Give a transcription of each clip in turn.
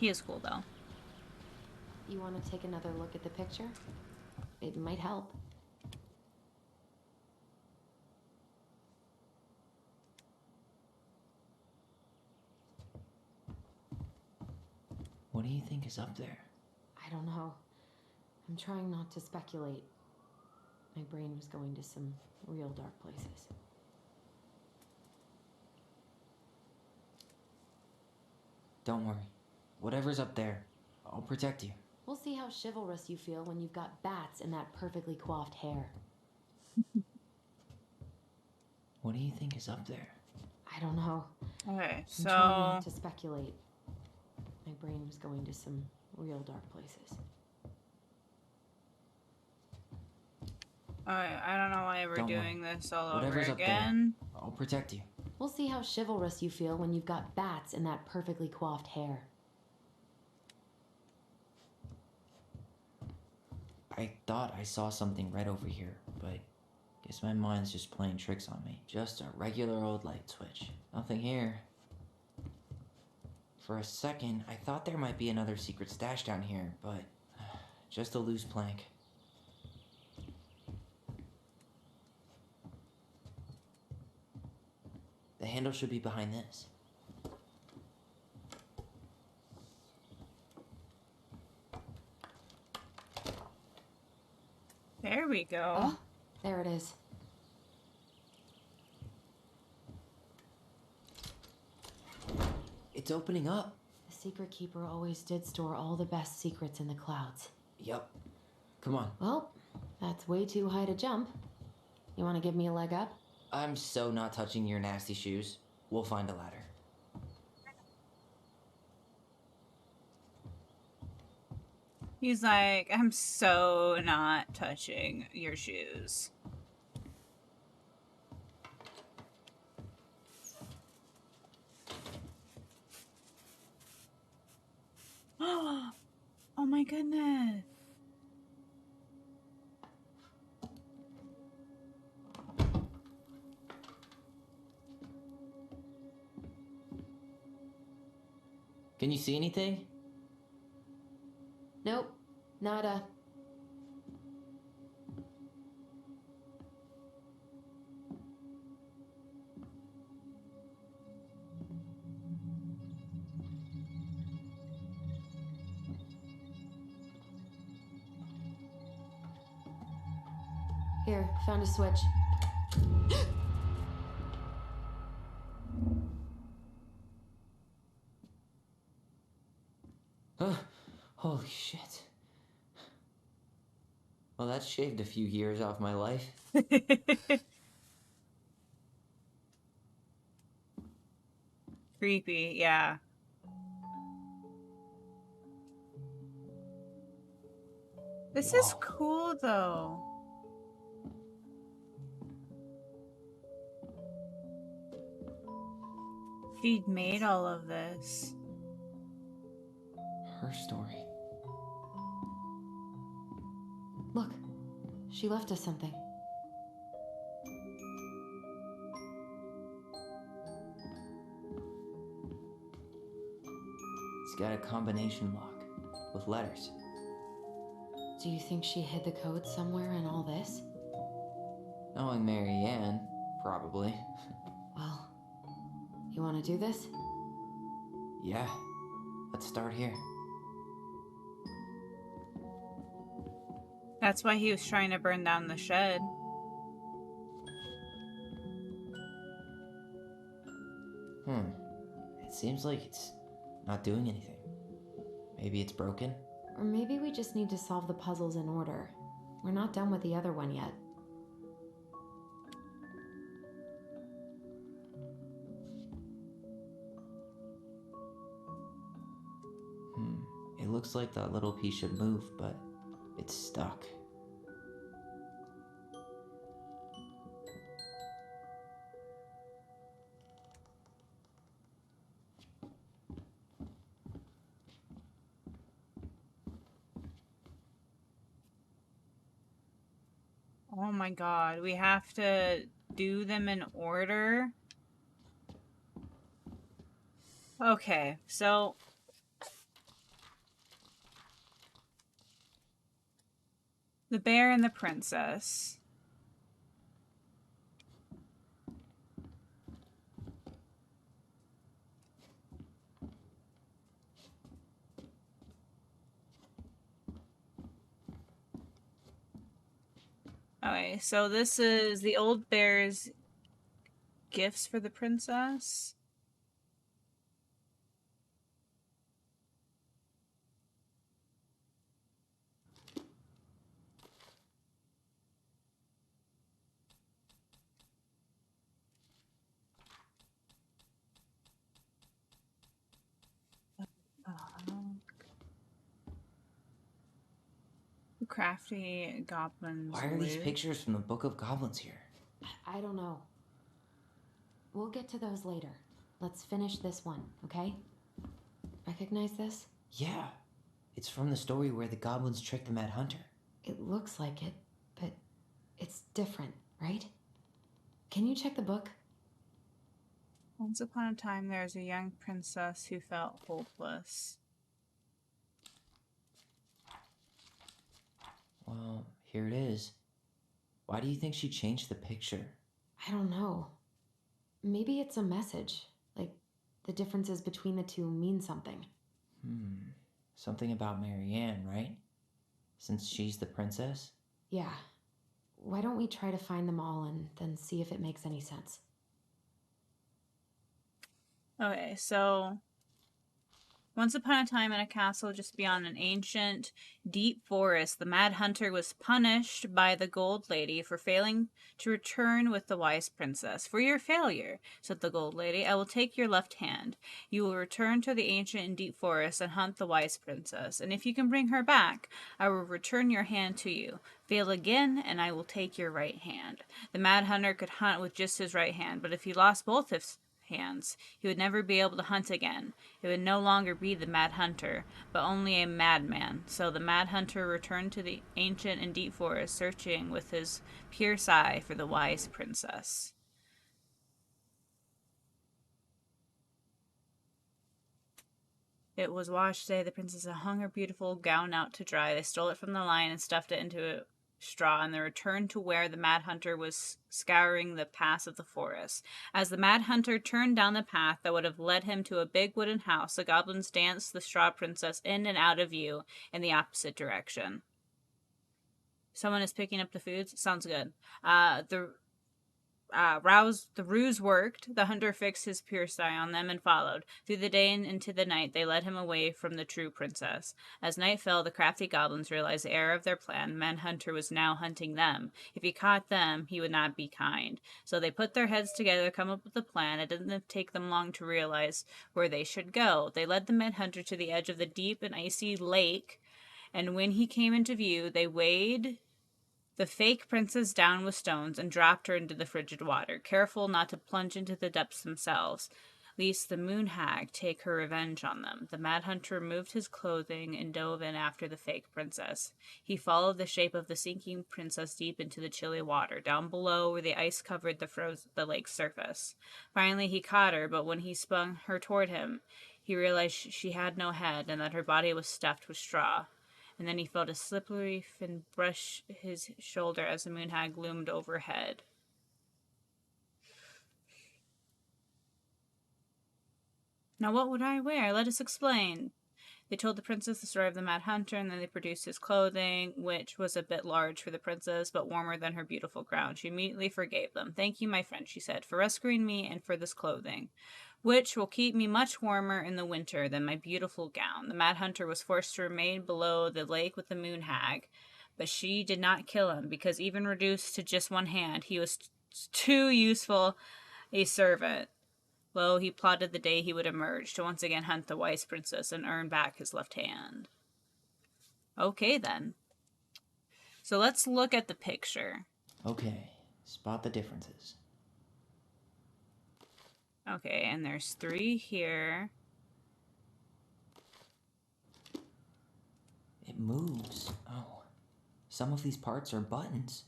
He is cool though. You want to take another look at the picture? It might help. What do you think is up there? I don't know. I'm trying not to speculate. My brain was going to some real dark places. Don't worry. Whatever's up there, I'll protect you. We'll see how chivalrous you feel when you've got bats in that perfectly coiffed hair. What do you think is up there? I don't know. Okay, I'm trying not to speculate. My brain was going to some real dark places. I don't know why we're doing this all over Whatever's again. Up there, I'll protect you. We'll see how chivalrous you feel when you've got bats in that perfectly coiffed hair. I thought I saw something red over here, but guess my mind's just playing tricks on me. Just a regular old light switch. Nothing here. For a second, I thought there might be another secret stash down here, but just a loose plank. The handle should be behind this. There we go. Oh, there it is. It's opening up. The secret keeper always did store all the best secrets in the clouds. Yup. Come on. Well, that's way too high to jump. You want to give me a leg up? I'm so not touching your nasty shoes. We'll find a ladder. He's like, I'm so not touching your shoes. Oh my goodness. Can you see anything? Nope, nada. Here, found a switch. Holy shit. Well, that shaved a few years off my life. Creepy, yeah. This is cool, though. She made all of this. Her story. Look, she left us something. It's got a combination lock with letters. Do you think she hid the code somewhere in all this? Knowing Mary Ann, probably. Well, you want to do this? Yeah. Let's start here. That's why he was trying to burn down the shed. It seems like it's not doing anything. Maybe it's broken? Or maybe we just need to solve the puzzles in order. We're not done with the other one yet. It looks like that little piece should move, but it's stuck. Oh my god, we have to do them in order. Okay, so The bear and the princess. Okay, so this is the old bear's gifts for the princess. Crafty goblins. Why are these loot. pictures from the Book of Goblins here? I don't know. We'll get to those later. Let's finish this one, okay? Recognize this? Yeah. It's from the story where the goblins tricked the Mad Hunter. It looks like it, but it's different, right? Can you check the book? Once upon a time, there was a young princess who felt hopeless. Well, here it is. Why do you think she changed the picture? I don't know. Maybe it's a message. Like, the differences between the two mean something. Something about Marianne, right? Since she's the princess? Yeah. Why don't we try to find them all and then see if it makes any sense? Okay, so once upon a time in a castle just beyond an ancient, deep forest, the Mad Hunter was punished by the Gold Lady for failing to return with the wise princess. For your failure, said the Gold Lady, I will take your left hand. You will return to the ancient and deep forest and hunt the wise princess. And if you can bring her back, I will return your hand to you. Fail again, and I will take your right hand. The Mad Hunter could hunt with just his right hand, but if he lost both his hands, he would never be able to hunt again. It would no longer be the Mad Hunter, but only a madman. So the Mad Hunter returned to the ancient and deep forest, searching with his pierce eye for the wise princess. It was wash day. The princess had hung her beautiful gown out to dry. They stole it from the lion and stuffed it into a straw, and they returned to where the Mad Hunter was scouring the paths of the forest. As the Mad Hunter turned down the path that would have led him to a big wooden house, the goblins danced the straw princess in and out of view in the opposite direction. Someone is picking up the foods. Sounds good. The ruse worked. The hunter fixed his pierced eye on them and followed. Through the day and into the night, they led him away from the true princess. As night fell, the crafty goblins realized the error of their plan. Manhunter was now hunting them. If he caught them, he would not be kind. So they put their heads together, come up with a plan. It didn't take them long to realize where they should go. They led the Manhunter to the edge of the deep and icy lake, and when he came into view, they weighed the fake princess down with stones and dropped her into the frigid water, careful not to plunge into the depths themselves, lest the moon hag take her revenge on them. The Mad Hunter removed his clothing and dove in after the fake princess. He followed the shape of the sinking princess deep into the chilly water, down below where the ice covered the lake's surface. Finally, he caught her, but when he spun her toward him, he realized she had no head and that her body was stuffed with straw. And then he felt a slippery fin brush his shoulder as the moon hag loomed overhead. Now what would I wear? Let us explain. They told the princess the story of the Mad Hunter, and then they produced his clothing, which was a bit large for the princess, but warmer than her beautiful crown. She immediately forgave them. Thank you, my friend, she said, for rescuing me and for this clothing, which will keep me much warmer in the winter than my beautiful gown. The Mad Hunter was forced to remain below the lake with the moon hag, but she did not kill him, because even reduced to just one hand, he was too useful a servant. Lo, he plotted the day he would emerge to once again hunt the wise princess and earn back his left hand. Okay, then. So let's look at the picture. Okay, spot the differences. Okay, and there's 3 here. It moves. Oh, some of these parts are buttons.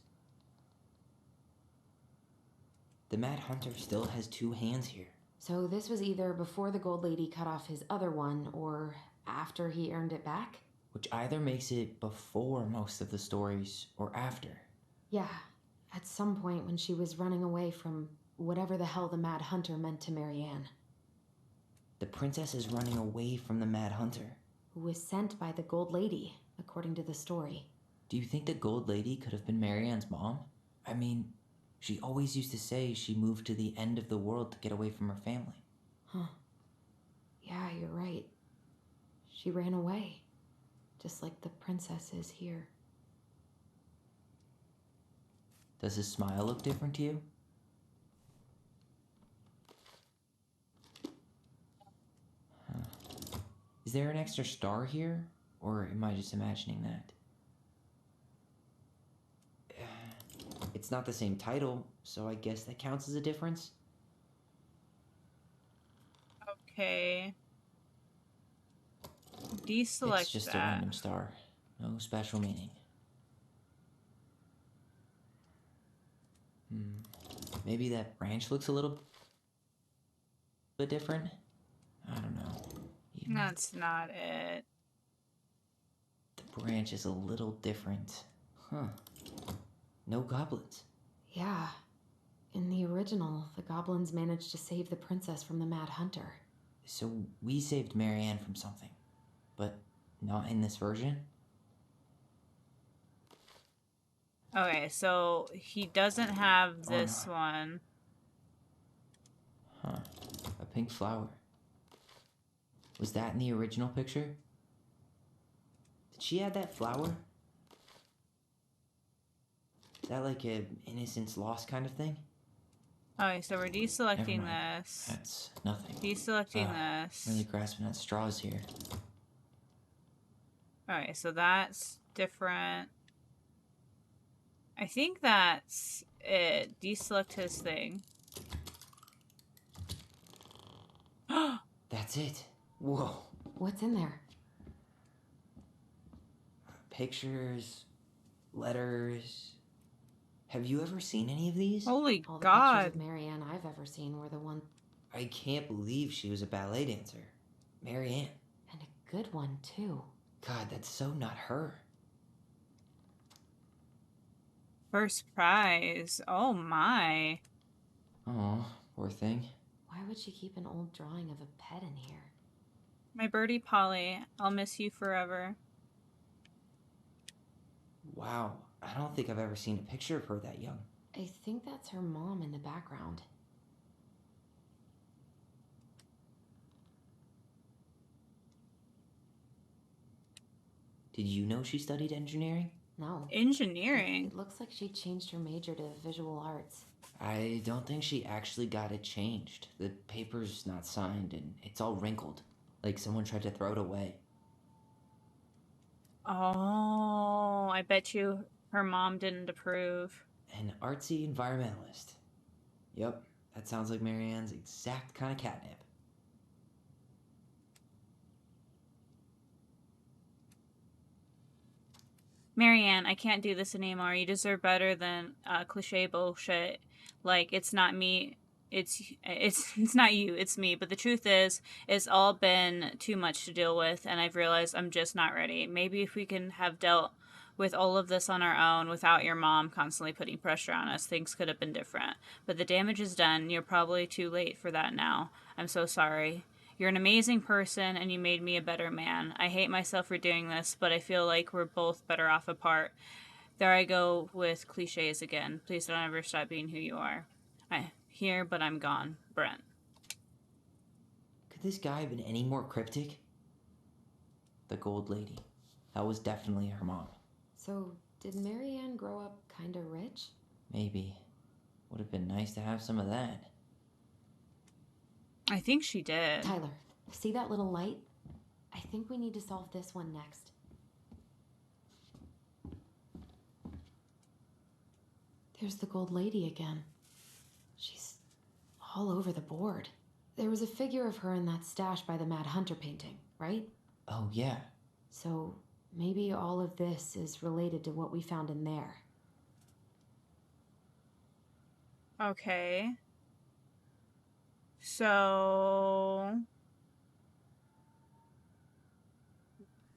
The Mad Hunter still has 2 hands here. So this was either before the Gold Lady cut off his other one or after he earned it back? which either makes it before most of the stories or after. Yeah, at some point when she was running away from whatever the hell the Mad Hunter meant to Marianne. The princess is running away from the Mad Hunter. Who was sent by the Gold Lady, according to the story. Do you think the Gold Lady could have been Marianne's mom? I mean, she always used to say she moved to the end of the world to get away from her family. Huh. Yeah, you're right. She ran away. Just like the princess is here. Does his smile look different to you? Huh. Is there an extra star here? Or am I just imagining that? It's not the same title, so I guess that counts as a difference. Okay. Deselect It's just that. a random star. No special meaning. Maybe that branch looks a little bit different? I don't know. Even That's not it. the branch is a little different. Huh. No goblins. Yeah. In the original, the goblins managed to save the princess from the Mad Hunter. So we saved Marianne from something, but not in this version? Okay, so he doesn't have this no. one. Huh. A pink flower. Was that in the original picture? Did she add that flower? Is that like a innocence lost kind of thing? Okay, so we're deselecting Never mind. this. That's nothing. Deselecting this. Really grasping at straws here. Alright, so that's different. I think that's it. Deselect his thing. That's it. Whoa. What's in there? Pictures, letters. Have you ever seen any of these? Holy All the God. pictures of Marianne I've ever seen were the one, I can't believe she was a ballet dancer. Marianne. and a good one, too. God, that's so not her. First prize. Oh my. Oh, poor thing. Why would she keep an old drawing of a pet in here? My birdie Polly. I'll miss you forever. Wow, I don't think I've ever seen a picture of her that young. I think that's her mom in the background. Did you know she studied engineering? No. Engineering. It looks like she changed her major to visual arts. I don't think she actually got it changed. The paper's not signed and it's all wrinkled. Like someone tried to throw it away. Oh, I bet you her mom didn't approve. An artsy environmentalist. Yep, that sounds like Marianne's exact kind of catnip. Marianne, I can't do this anymore. You deserve better than cliche bullshit. Like, it's not me. It's not you. It's me. But the truth is, it's all been too much to deal with, and I've realized I'm just not ready. Maybe if we can have dealt with all of this on our own without your mom constantly putting pressure on us, things could have been different. But the damage is done. You're probably too late for that now. I'm so sorry. You're an amazing person, and you made me a better man. I hate myself for doing this, but I feel like we're both better off apart. There I go with cliches again. Please don't ever stop being who you are. I'm here, but I'm gone. Brent. Could this guy have been any more cryptic? The Gold Lady. That was definitely her mom. So, did Marianne grow up kinda rich? Maybe. Would have been nice to have some of that. I think she did. Tyler, see that little light? I think we need to solve this one next. There's the Gold Lady again. She's all over the board. There was a figure of her in that stash by the Mad Hunter painting, right? Oh, yeah. So maybe all of this is related to what we found in there. Okay. So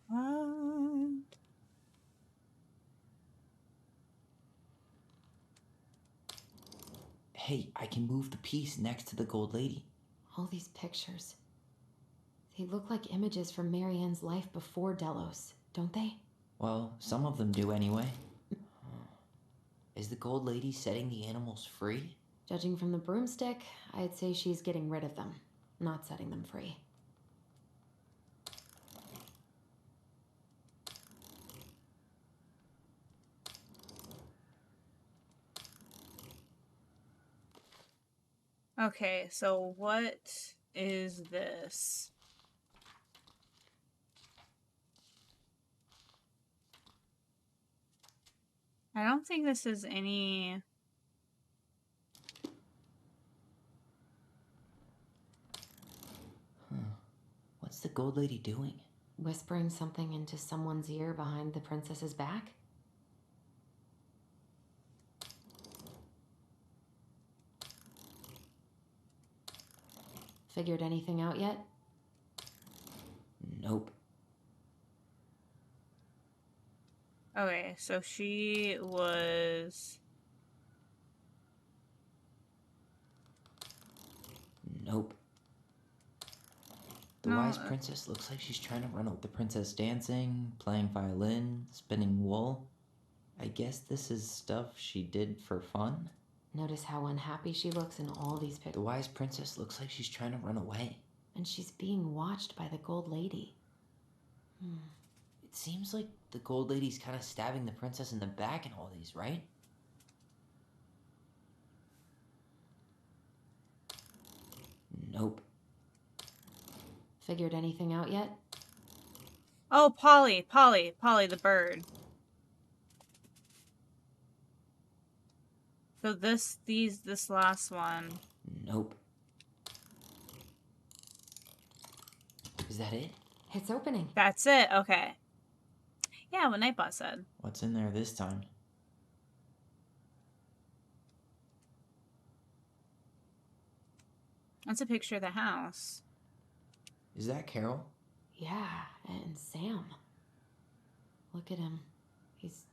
What? Hey, I can move the piece next to the gold lady. All these pictures. They look like images from Marianne's life before Delos, don't they? Well, some of them do anyway. Is the gold lady setting the animals free? Judging from the broomstick, I'd say she's getting rid of them, not setting them free. Okay, so what is this? I don't think this is any... What's the gold lady doing? Whispering something into someone's ear behind the princess's back? Figured anything out yet? Nope. Okay, so she was... Nope. The wise princess looks like she's trying to run away. The princess dancing, playing violin, spinning wool. I guess this is stuff she did for fun? Notice how unhappy she looks in all these pictures. The wise princess looks like she's trying to run away. And she's being watched by the gold lady. It seems like the gold lady's kind of stabbing the princess in the back in all these, right? Nope. Figured anything out yet? Oh, Polly the bird. So this last one. Nope. Is that it? It's opening. That's it, okay. Yeah, what Nightbot said. What's in there this time? That's a picture of the house. Is that Carol? Yeah, and Sam. Look at him. He's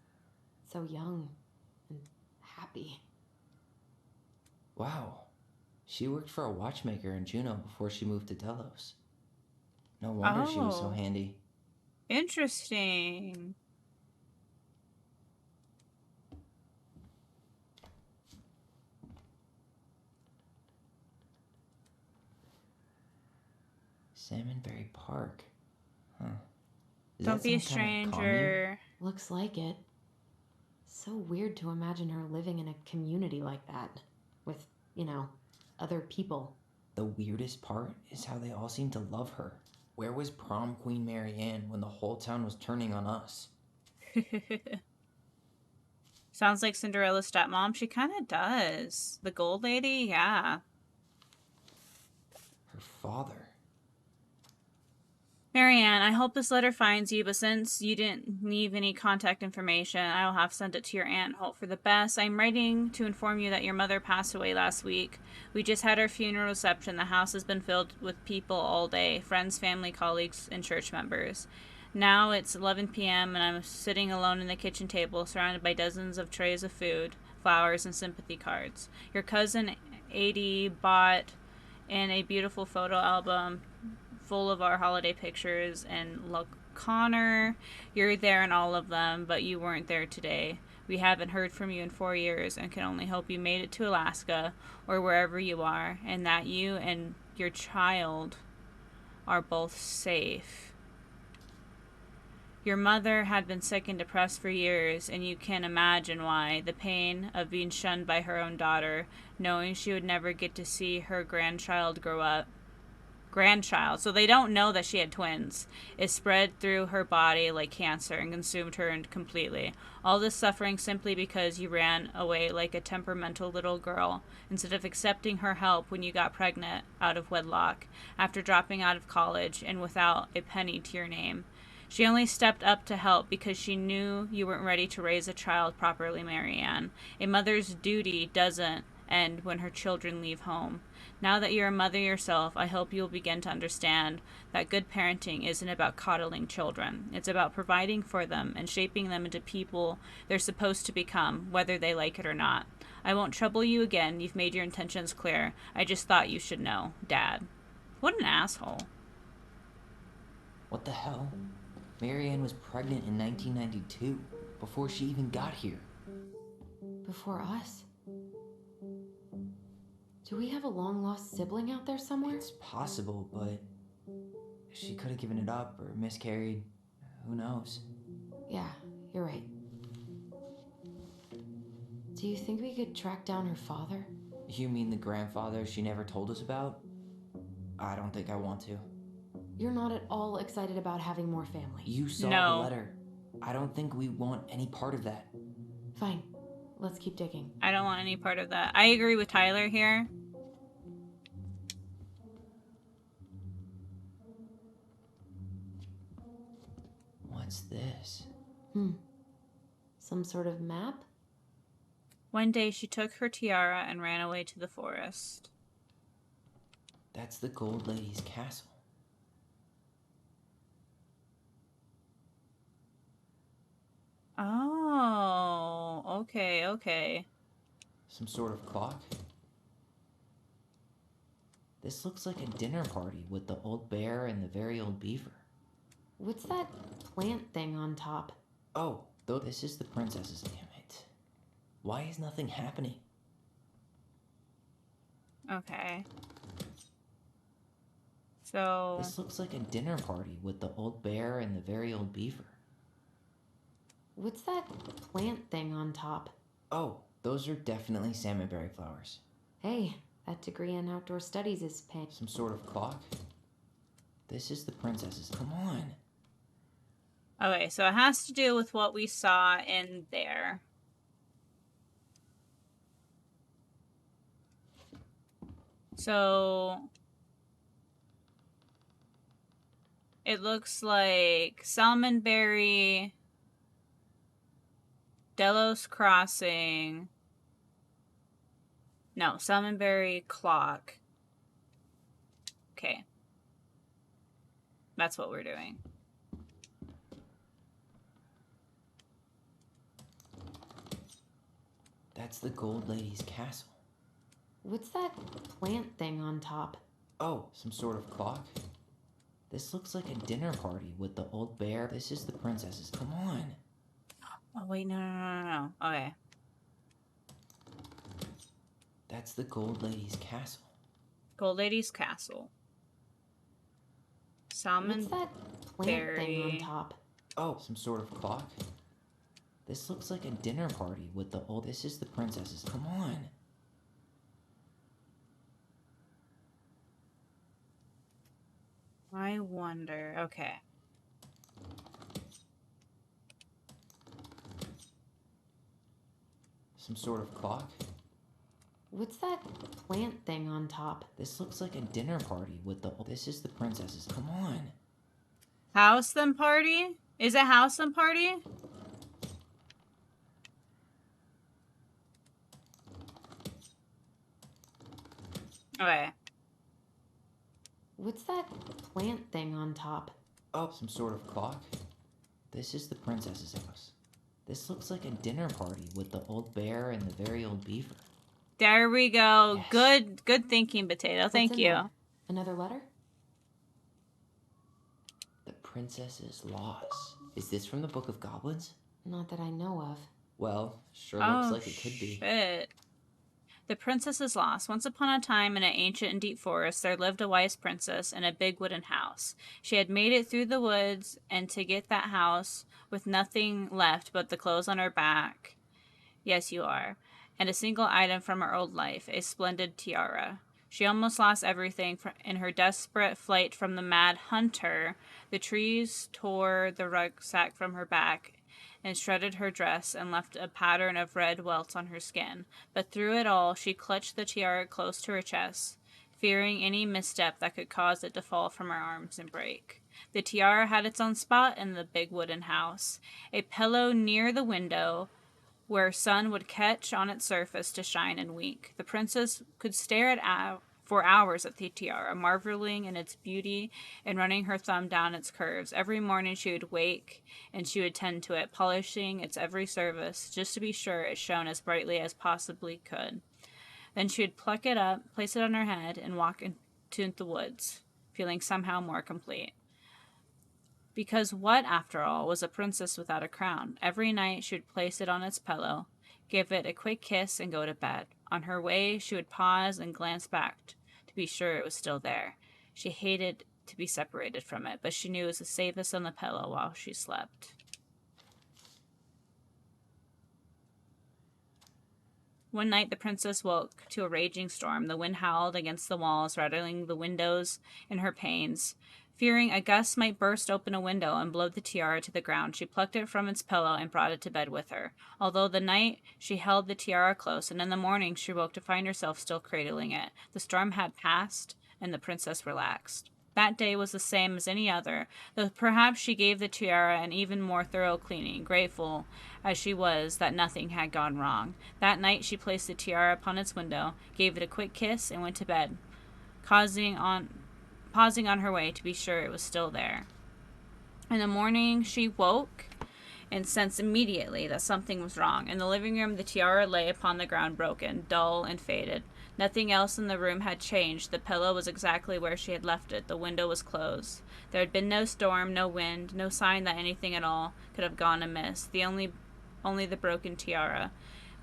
so young and happy. Wow. She worked for a watchmaker in Juneau before she moved to Delos. No wonder she was so handy. Interesting. Salmonberry Park. Huh. Don't be a stranger. Looks like it. So weird to imagine her living in a community like that. With, you know, other people. The weirdest part is how they all seem to love her. Where was prom queen Marianne when the whole town was turning on us? Sounds like Cinderella's stepmom. She kind of does. The gold lady, yeah. Her father. Marianne, I hope this letter finds you, but since you didn't leave any contact information, I will have to send it to your aunt and hope for the best. I'm writing to inform you that your mother passed away last week. We just had our funeral reception. The house has been filled with people all day, friends, family, colleagues, and church members. Now it's 11 p.m. and I'm sitting alone in the kitchen table, surrounded by dozens of trays of food, flowers, and sympathy cards. Your cousin, Adie, bought in a beautiful photo album full of our holiday pictures, and look, Connor, you're there in all of them, but you weren't there today. We haven't heard from you in 4 years and can only hope you made it to Alaska or wherever you are, and that you and your child are both safe. Your mother had been sick and depressed for years, and you can imagine why. The pain of being shunned by her own daughter, knowing she would never get to see her grandchild grow up. So they don't know that she had twins. It spread through her body like cancer and consumed her completely. All this suffering simply because you ran away like a temperamental little girl instead of accepting her help when you got pregnant out of wedlock after dropping out of college and without a penny to your name. She only stepped up to help because she knew you weren't ready to raise a child properly, Marianne. A mother's duty doesn't end when her children leave home. Now that you're a mother yourself, I hope you'll begin to understand that good parenting isn't about coddling children. It's about providing for them and shaping them into people they're supposed to become, whether they like it or not. I won't trouble you again. You've made your intentions clear. I just thought you should know, Dad. What an asshole. What the hell? Marianne was pregnant in 1992, before she even got here. Before us? Do we have a long-lost sibling out there somewhere? It's possible, but she could have given it up or miscarried. Who knows? Yeah, you're right. Do you think we could track down her father? You mean the grandfather she never told us about? I don't think I want to. You're not at all excited about having more family. You saw No. the letter. I don't think we want any part of that. Fine. Let's keep digging. I don't want any part of that. I agree with Tyler here. What's this? Some sort of map? One day she took her tiara and ran away to the forest. That's the Gold Lady's castle. Oh, okay, okay. Some sort of clock? This looks like a dinner party with the old bear and the very old beaver. What's that plant thing on top? Oh, though this is the princess's, damn it. Why is nothing happening? Okay. So... This looks like a dinner party with the old bear and the very old beaver. What's that plant thing on top? Oh, those are definitely salmonberry flowers. Hey, that degree in outdoor studies is paying. Some sort of clock? This is the princess's. Come on. Okay, so it has to do with what we saw in there. So... it looks like Salmonberry... Delos Crossing. No, Salmonberry Clock. Okay. That's what we're doing. That's the Gold Lady's castle. What's that plant thing on top? Oh, some sort of clock? This looks like a dinner party with the old bear. This is the princess's. Come on. Oh, wait, no. Okay. That's the Gold Lady's castle. Gold Lady's Castle. Salmon. What's that plant thing on top? Oh, some sort of clock? This looks like a dinner party with the old... This is the princess's. Come on. I wonder. Okay. Some sort of clock? What's that plant thing on top? This looks like a dinner party with the old... This is the princess's. Come on. House them party? Is it house them party? Okay. What's that plant thing on top? Oh, some sort of clock? This is the princess's house. This looks like a dinner party with the old bear and the very old beaver. There we go. Yes. Good thinking, Potato. Thank What's in you. there? Another letter? The princess's loss. Is this from the Book of Goblins? Not that I know of. Well, sure looks like it could be. Shit. The Princess is Lost. Once upon a time, in an ancient and deep forest, there lived a wise princess in a big wooden house. She had made it through the woods, and to get that house with nothing left but the clothes on her back. Yes, you are. And a single item from her old life, a splendid tiara. She almost lost everything in her desperate flight from the mad hunter. The trees tore the rucksack from her back and shredded her dress and left a pattern of red welts on her skin. But through it all, she clutched the tiara close to her chest, fearing any misstep that could cause it to fall from her arms and break. The tiara had its own spot in the big wooden house, a pillow near the window, where sun would catch on its surface to shine and wink. The princess could stare for hours at the tiara, marveling in its beauty and running her thumb down its curves. Every morning she would wake and she would tend to it, polishing its every surface just to be sure it shone as brightly as possibly could. Then she would pluck it up, place it on her head, and walk into the woods, feeling somehow more complete. Because what, after all, was a princess without a crown? Every night she would place it on its pillow, give it a quick kiss, and go to bed. On her way, she would pause and glance back to be sure it was still there. She hated to be separated from it, but she knew it was the safest on the pillow while she slept. One night the princess woke to a raging storm. The wind howled against the walls, rattling the windows in her panes. Fearing a gust might burst open a window and blow the tiara to the ground, she plucked it from its pillow and brought it to bed with her. Although the night she held the tiara close, and in the morning she woke to find herself still cradling it. The storm had passed, and the princess relaxed. That day was the same as any other, though perhaps she gave the tiara an even more thorough cleaning, grateful as she was that nothing had gone wrong. That night she placed the tiara upon its window, gave it a quick kiss, and went to bed, pausing on her way to be sure it was still there. In the morning she woke and sensed immediately that something was wrong. In the living room the tiara lay upon the ground, broken, dull, and faded. Nothing else in the room had changed. The pillow was exactly where she had left it. The window was closed. There had been no storm, no wind, no sign that anything at all could have gone amiss. Only the broken tiara,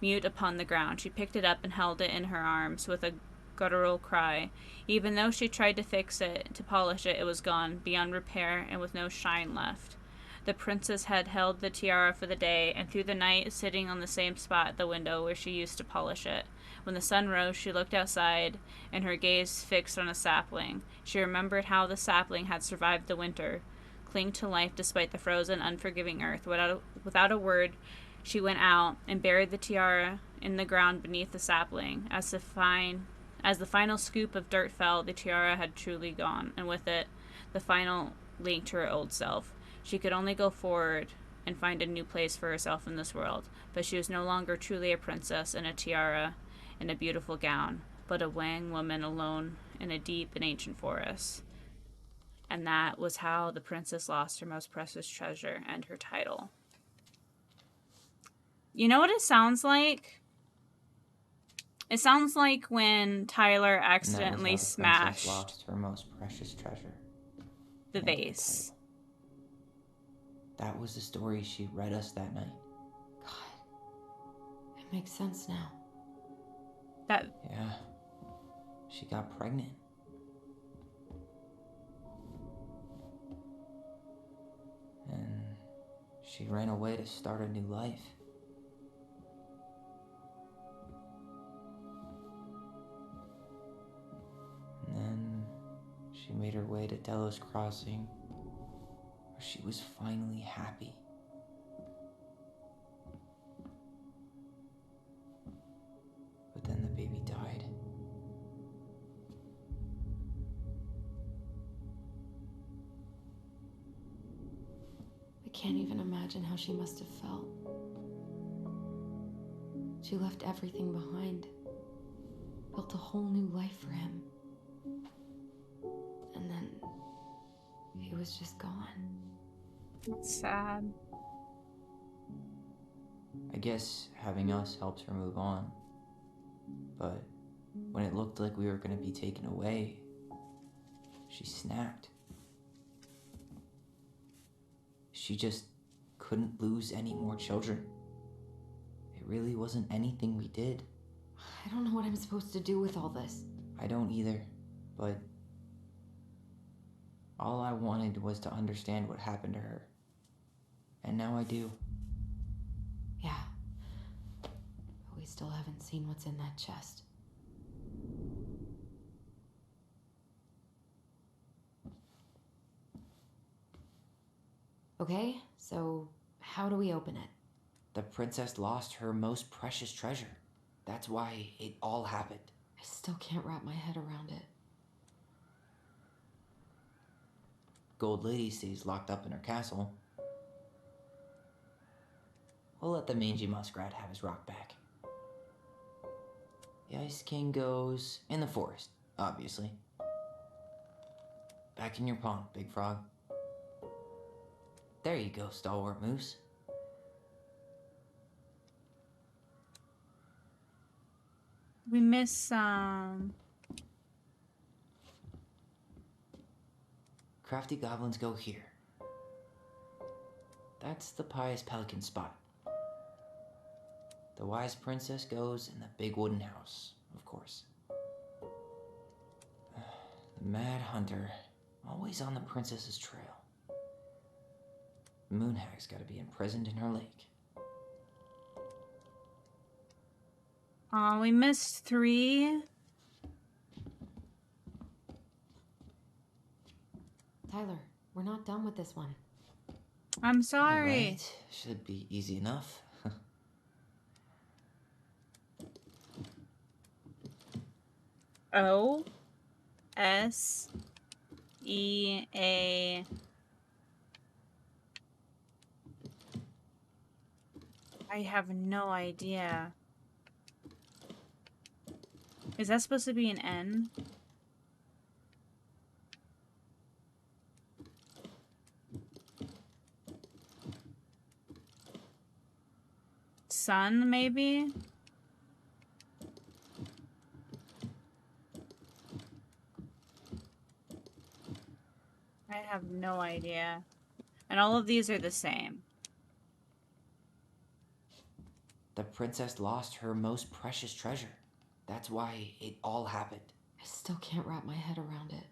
mute upon the ground. She picked it up and held it in her arms with a guttural cry. Even though she tried to fix it, to polish it, it was gone, beyond repair, and with no shine left. The princess had held the tiara for the day, and through the night, sitting on the same spot at the window where she used to polish it. When the sun rose, she looked outside, and her gaze fixed on a sapling. She remembered how the sapling had survived the winter, clinging to life despite the frozen, unforgiving earth. Without a word, she went out and buried the tiara in the ground beneath the sapling. As the final scoop of dirt fell, the tiara had truly gone, and with it, the final link to her old self. She could only go forward and find a new place for herself in this world, but she was no longer truly a princess in a tiara and a beautiful gown, but a Wang woman alone in a deep and ancient forest. And that was how the princess lost her most precious treasure and her title. You know what it sounds like? It sounds like when Tyler accidentally smashed lost her most precious treasure. the vase. That was the story she read us that night. God, it makes sense now. Yeah, she got pregnant. And she ran away to start a new life. And then she made her way to Delos Crossing, where she was finally happy. But then the baby died. I can't even imagine how she must have felt. She left everything behind, built a whole new life for him. And then he was just gone. That's sad. I guess having us helped her move on. But when it looked like we were going to be taken away, she snapped. She just couldn't lose any more children. It really wasn't anything we did. I don't know what I'm supposed to do with all this. I don't either, but all I wanted was to understand what happened to her. And now I do. Yeah. But we still haven't seen what's in that chest. Okay, so how do we open it? The princess lost her most precious treasure. That's why it all happened. I still can't wrap my head around it. Gold Lady stays locked up in her castle. We'll let the mangy muskrat have his rock back. The Ice King goes in the forest, obviously. Back in your pond, Big Frog. There you go, Stalwart Moose. We miss some. Crafty goblins go here. That's the pious pelican spot. The wise princess goes in the big wooden house, of course. The mad hunter, always on the princess's trail. Moonhag's gotta be imprisoned in her lake. We missed 3. Tyler, we're not done with this one. I'm sorry. Alright, should be easy enough. O S E A. I have no idea. Is that supposed to be an N? Sun, maybe? I have no idea. And all of these are the same. The princess lost her most precious treasure. That's why it all happened. I still can't wrap my head around it.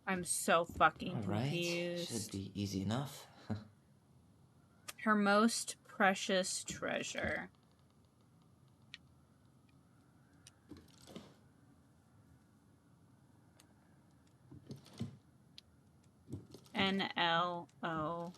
I'm so fucking Alright, confused. should be easy enough. Her most precious treasure. NLOSEA.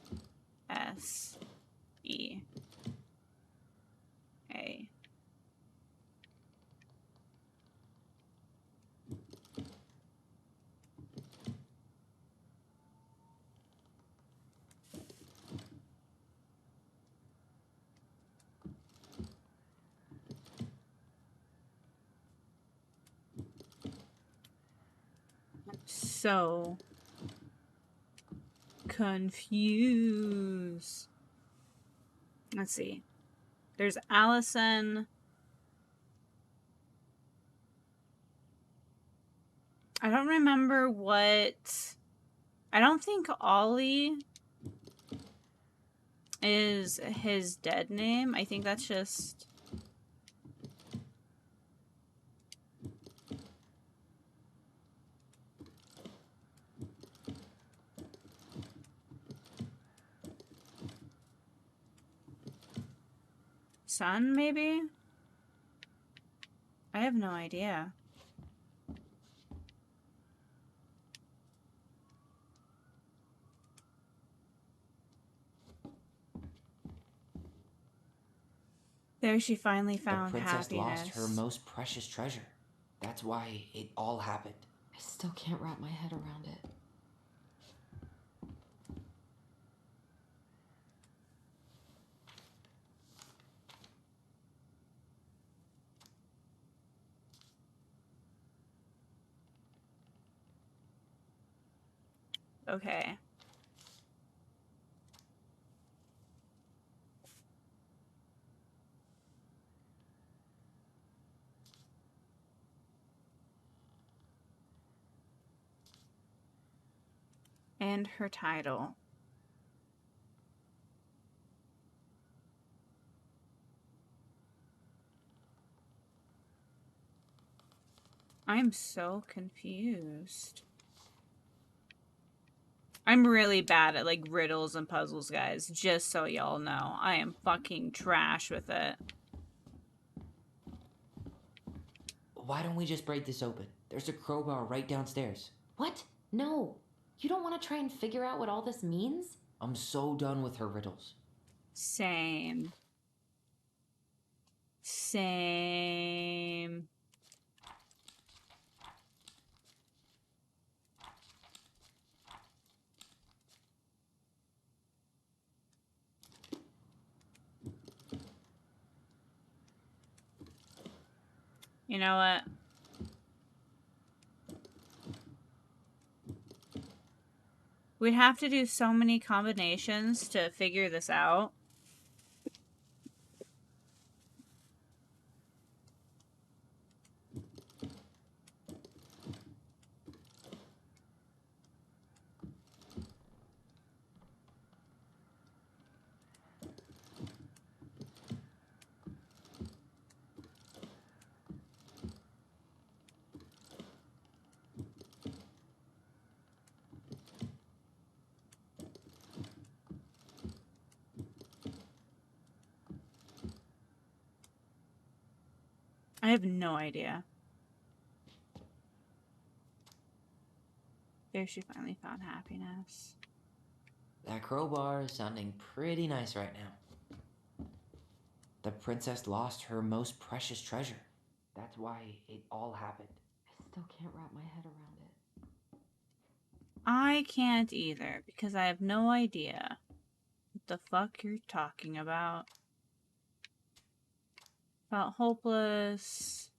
So confused. Let's see. There's Allison. I don't remember what. I don't think Ollie is his dead name. I think that's just. Son, maybe? I have no idea. There she finally found the princess happiness. lost her most precious treasure. That's why it all happened. I still can't wrap my head around it. Okay. And her title. I'm so confused. I'm really bad at like riddles and puzzles, guys. Just so y'all know. I am fucking trash with it. Why don't we just break this open? There's a crowbar right downstairs. What? No. You don't want to try and figure out what all this means? I'm so done with her riddles. Same. Same. You know what? We'd have to do so many combinations to figure this out. I have no idea. There, she finally found happiness. That crowbar is sounding pretty nice right now. The princess lost her most precious treasure. That's why it all happened. I still can't wrap my head around it. I can't either, because I have no idea what the fuck you're talking about. Felt hopeless.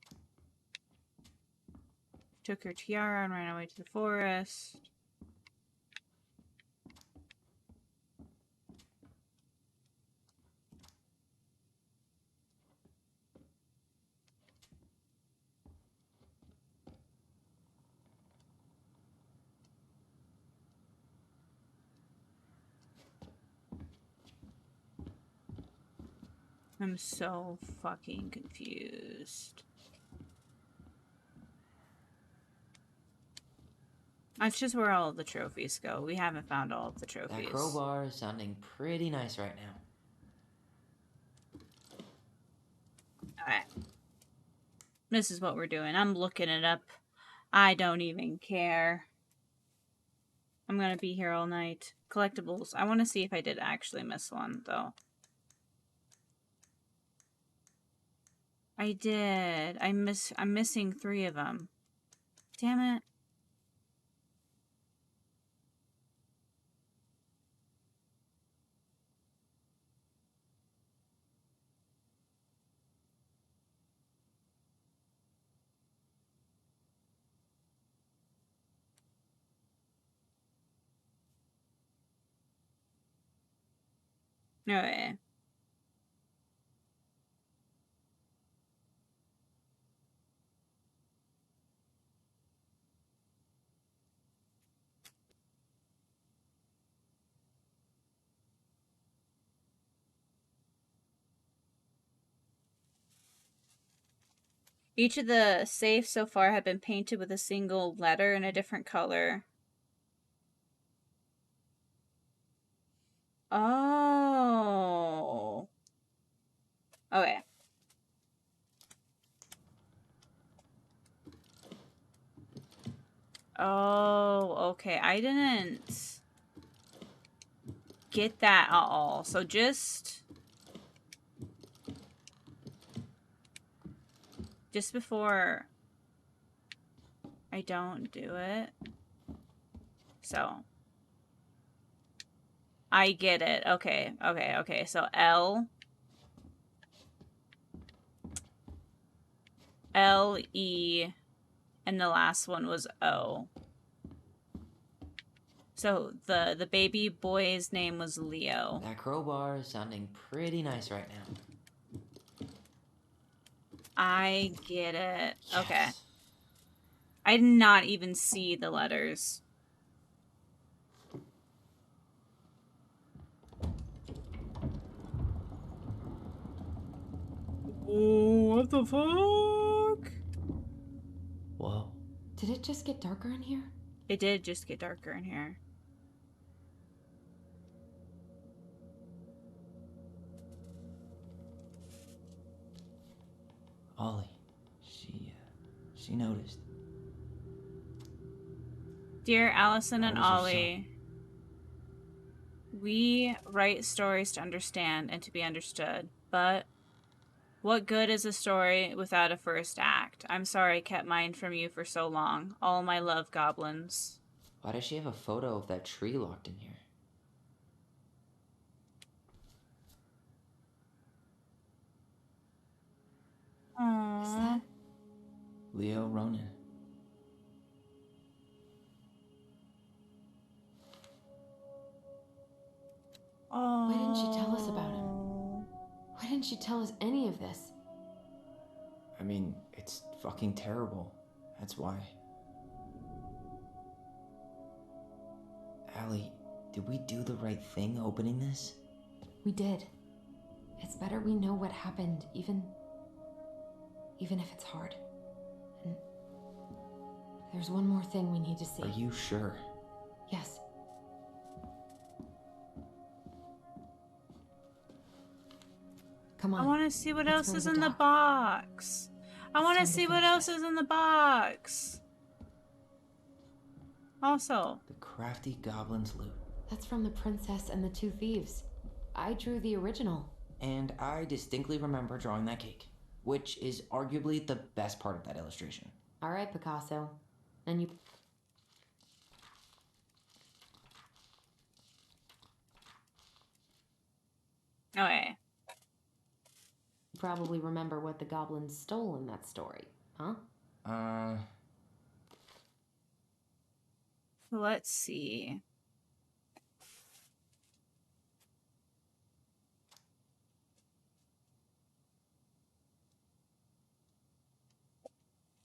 Took her tiara and ran away to the forest. I'm so fucking confused. That's just where all of the trophies go. We haven't found all of the trophies. That crowbar is sounding pretty nice right now. Alright. This is what we're doing. I'm looking it up. I don't even care. I'm gonna be here all night. Collectibles. I want to see if I did actually miss one, though. I did. I'm missing 3 of them. Damn it. No way. Each of the safes so far have been painted with a single letter in a different color. Oh. Okay. Oh, okay. I didn't get that at all. So just before I don't do it. So I get it. Okay. Okay. So L-E, and the last one was O. So the baby boy's name was Leo. That crowbar is sounding pretty nice right now. I get it. Yes. Okay. I did not even see the letters. Oh, what the fuck? Whoa. Did it just get darker in here? It did just get darker in here. Ollie, she noticed. Dear Allison and How was your Ollie, we write stories to understand and to be understood, but what good is a story without a first act? I'm sorry I kept mine from you for so long. All my love, goblins. Why does she have a photo of that tree locked in here? Is Aww. that Leo Ronan. Oh. Why didn't she tell us about him? Why didn't she tell us any of this? I mean, it's fucking terrible. That's why. Allie, did we do the right thing opening this? We did. It's better we know what happened, even if it's hard. And there's one more thing we need to see. Are you sure? Yes. Come on. I want to see what Let's else go to is the in the dock. box. I want to time to see what finish else this. is in the box. Also, The crafty goblin's loot. That's from the princess and the two thieves. I drew the original. And I distinctly remember drawing that cake, which is arguably the best part of that illustration. All right, Picasso. And you okay. probably remember what the goblins stole in that story, huh? Let's see.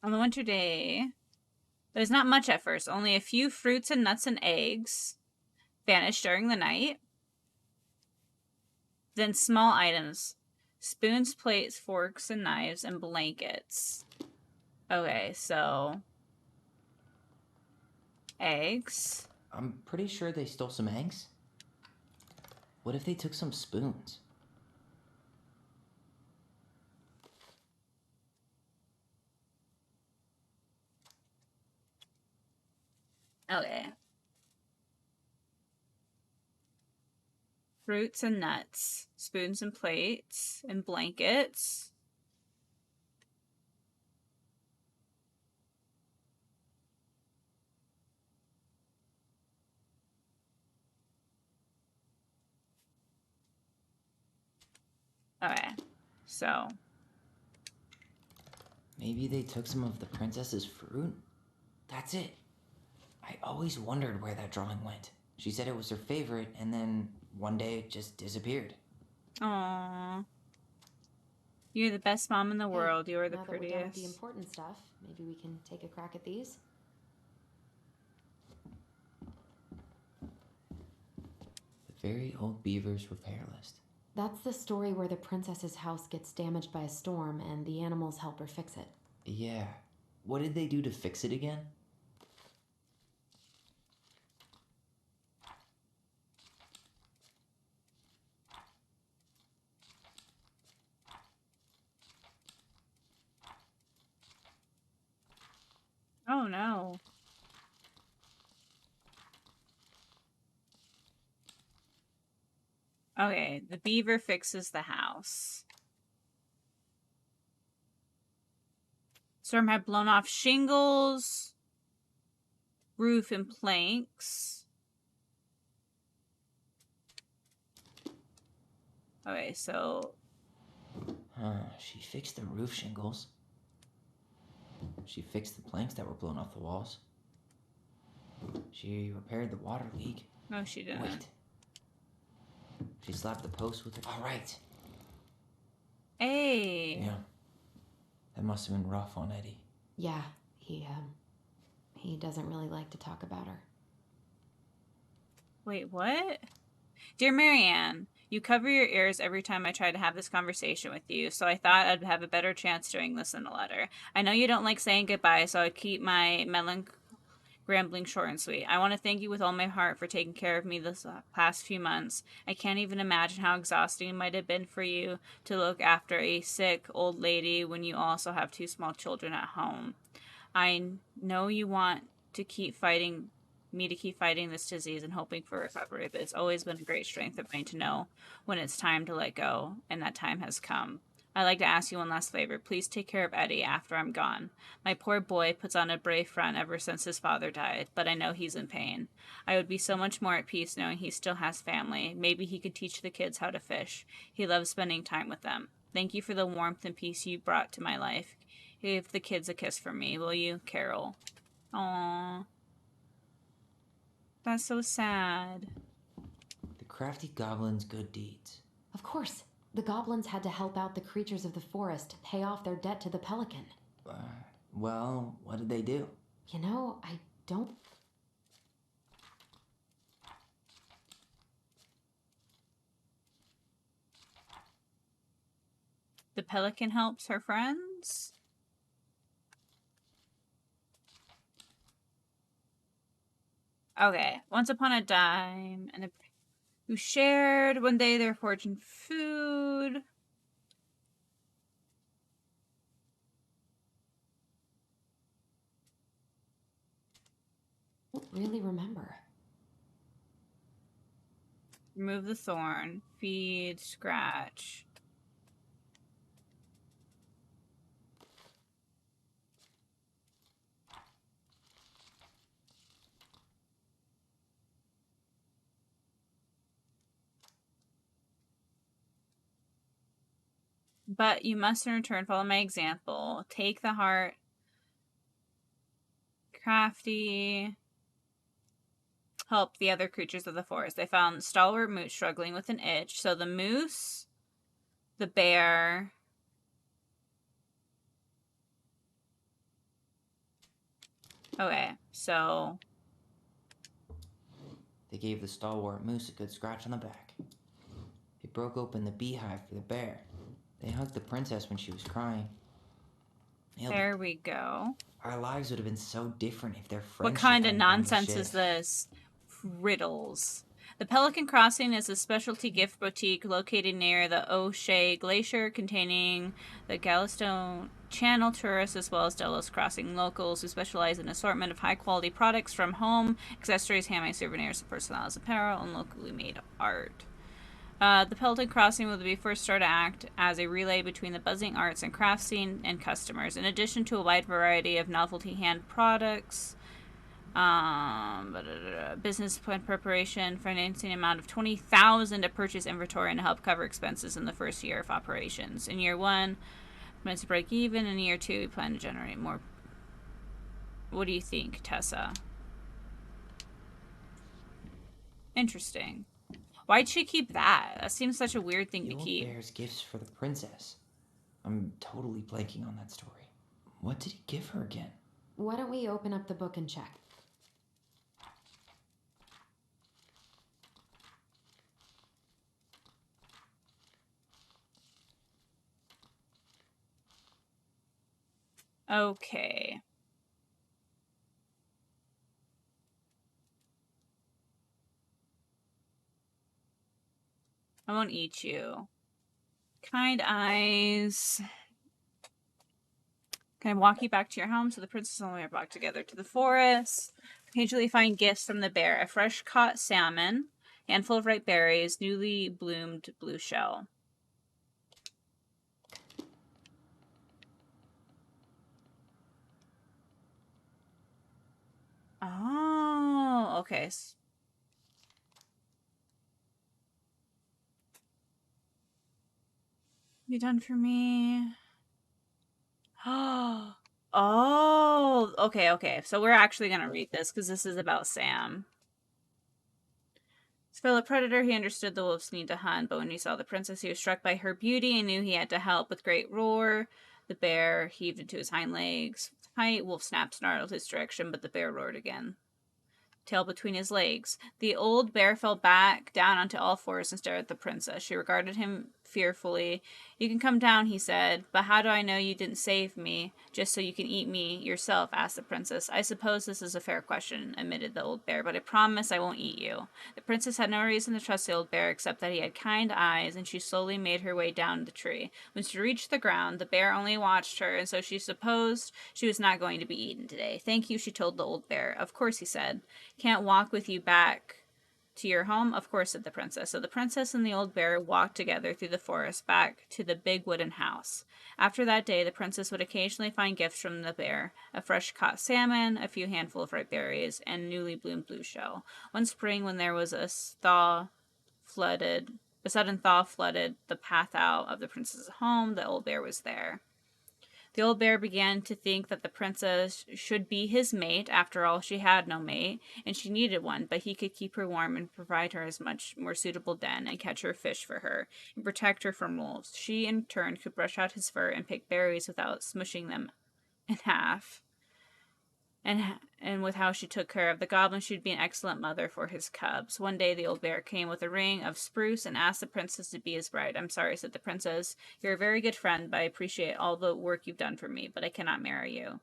On the winter day, there's not much at first. Only a few fruits and nuts and eggs vanish during the night. Then small items. Spoons, plates, forks, and knives, and blankets. Okay, so... eggs. I'm pretty sure they stole some eggs. What if they took some spoons? Okay. Fruits and nuts. Spoons and plates. And blankets. Okay. So. Maybe they took some of the princess's fruit? That's it. I always wondered where that drawing went. She said it was her favorite, and then one day it just disappeared. Aww. You're the best mom in the world. You're the now that we're done with the prettiest. important stuff, maybe we can take a crack at these. The very old beaver's repair list. That's the story where the princess's house gets damaged by a storm and the animals help her fix it. Yeah. What did they do to fix it again? Oh no. Okay, the beaver fixes the house. Storm had blown off shingles, roof, and planks. Okay, so She fixed the roof shingles. She fixed the planks that were blown off the walls. She repaired the water leak. no, she didn't. Wait. She slapped the post with it. All right. Hey. Yeah. That must have been rough on Eddie. Yeah, he doesn't really like to talk about her. Wait, what? Dear Marianne, you cover your ears every time I try to have this conversation with you, so I thought I'd have a better chance doing this in a letter. I know you don't like saying goodbye, so I'd keep my rambling short and sweet. I want to thank you with all my heart for taking care of me this past few months. I can't even imagine how exhausting it might have been for you to look after a sick old lady when you also have two small children at home. I know you want to keep fighting this disease and hoping for recovery, but it's always been a great strength of mine to know when it's time to let go, and that time has come. I'd like to ask you one last favor. Please take care of Eddie after I'm gone. My poor boy puts on a brave front ever since his father died, but I know he's in pain. I would be so much more at peace knowing he still has family. Maybe he could teach the kids how to fish. He loves spending time with them. Thank you for the warmth and peace you brought to my life. Give the kids a kiss from me, will you, Carol? Aww. That's so sad. The crafty goblin's good deeds. Of course. The goblins had to help out the creatures of the forest to pay off their debt to the pelican. Well, what did they do? You know, I don't... The pelican helps her friends? Okay. Once upon a time, and who shared one day their fortune food. I don't really remember. Remove the thorn. Feed, scratch. But you must in return follow my example. Take the heart. Crafty. Help the other creatures of the forest. They found stalwart moose struggling with an itch. So the moose, the bear, okay, so They gave the stalwart moose a good scratch on the back. They broke open the beehive for the bear. They hugged the princess when she was crying. There we go. Our lives would have been so different if their friendship What kind of hadn't been the nonsense shit. is this? Riddles. The Pelican Crossing is a specialty gift boutique located near the O'Shea Glacier, containing the Galveston Channel tourists as well as Delos Crossing locals who specialize in assortment of high-quality products from home, accessories, handmade souvenirs, personalized apparel, and locally made art. The Pelton Crossing will be first start to act as a relay between the buzzing arts and craft scene and customers, in addition to a wide variety of novelty hand products. Business plan preparation, financing amount of $20,000 to purchase inventory and to help cover expenses in the first year of operations. In year 1, plans to break even. In year 2, we plan to generate more. What do you think, Tessa? Interesting. Why'd she keep that? That seems such a weird thing to keep. The old bear's gifts for the princess. I'm totally blanking on that story. What did he give her again? Why don't we open up the book and check? Okay. I won't eat you. Kind eyes. Can I walk you back to your home? So the princess and I are back together to the forest. Occasionally find gifts from the bear. A fresh caught salmon, handful of ripe berries, newly bloomed blue shell. Oh, okay. You done for me? Oh, okay. So we're actually going to read this because this is about Sam. As fellow predator, he understood the wolf's need to hunt, but when he saw the princess, he was struck by her beauty and knew he had to help. With great roar, the bear heaved into his hind legs. Tight, wolf snapped, snarled his direction, but the bear roared again. Tail between his legs. The old bear fell back down onto all fours and stared at the princess. She regarded him fearfully. You can come down, he said, but how do I know you didn't save me just so you can eat me yourself? Asked the princess. I suppose this is a fair question, admitted the old bear, but I promise I won't eat you. The princess had no reason to trust the old bear except that he had kind eyes, and she slowly made her way down the tree. When she reached the ground, the bear only watched her, and so she supposed she was not going to be eaten today. Thank you, she told the old bear. Of course, he said. Can't walk with you back to your home? Of course, said the princess. So the princess and the old bear walked together through the forest back to the big wooden house. After that day, the princess would occasionally find gifts from the bear, a fresh caught salmon, a few handful of ripe berries, and newly bloomed blue shell. One spring, when there was a sudden thaw flooded the path out of the princess's home, the old bear was there. The old bear began to think that the princess should be his mate. After all, she had no mate, and she needed one, but he could keep her warm and provide her as much more suitable den and catch her fish for her and protect her from wolves. She, in turn, could brush out his fur and pick berries without smushing them in half. And with how she took care of the goblin, she'd be an excellent mother for his cubs. One day, the old bear came with a ring of spruce and asked the princess to be his bride. "I'm sorry," said the princess. "You're a very good friend, but I appreciate all the work you've done for me, but I cannot marry you.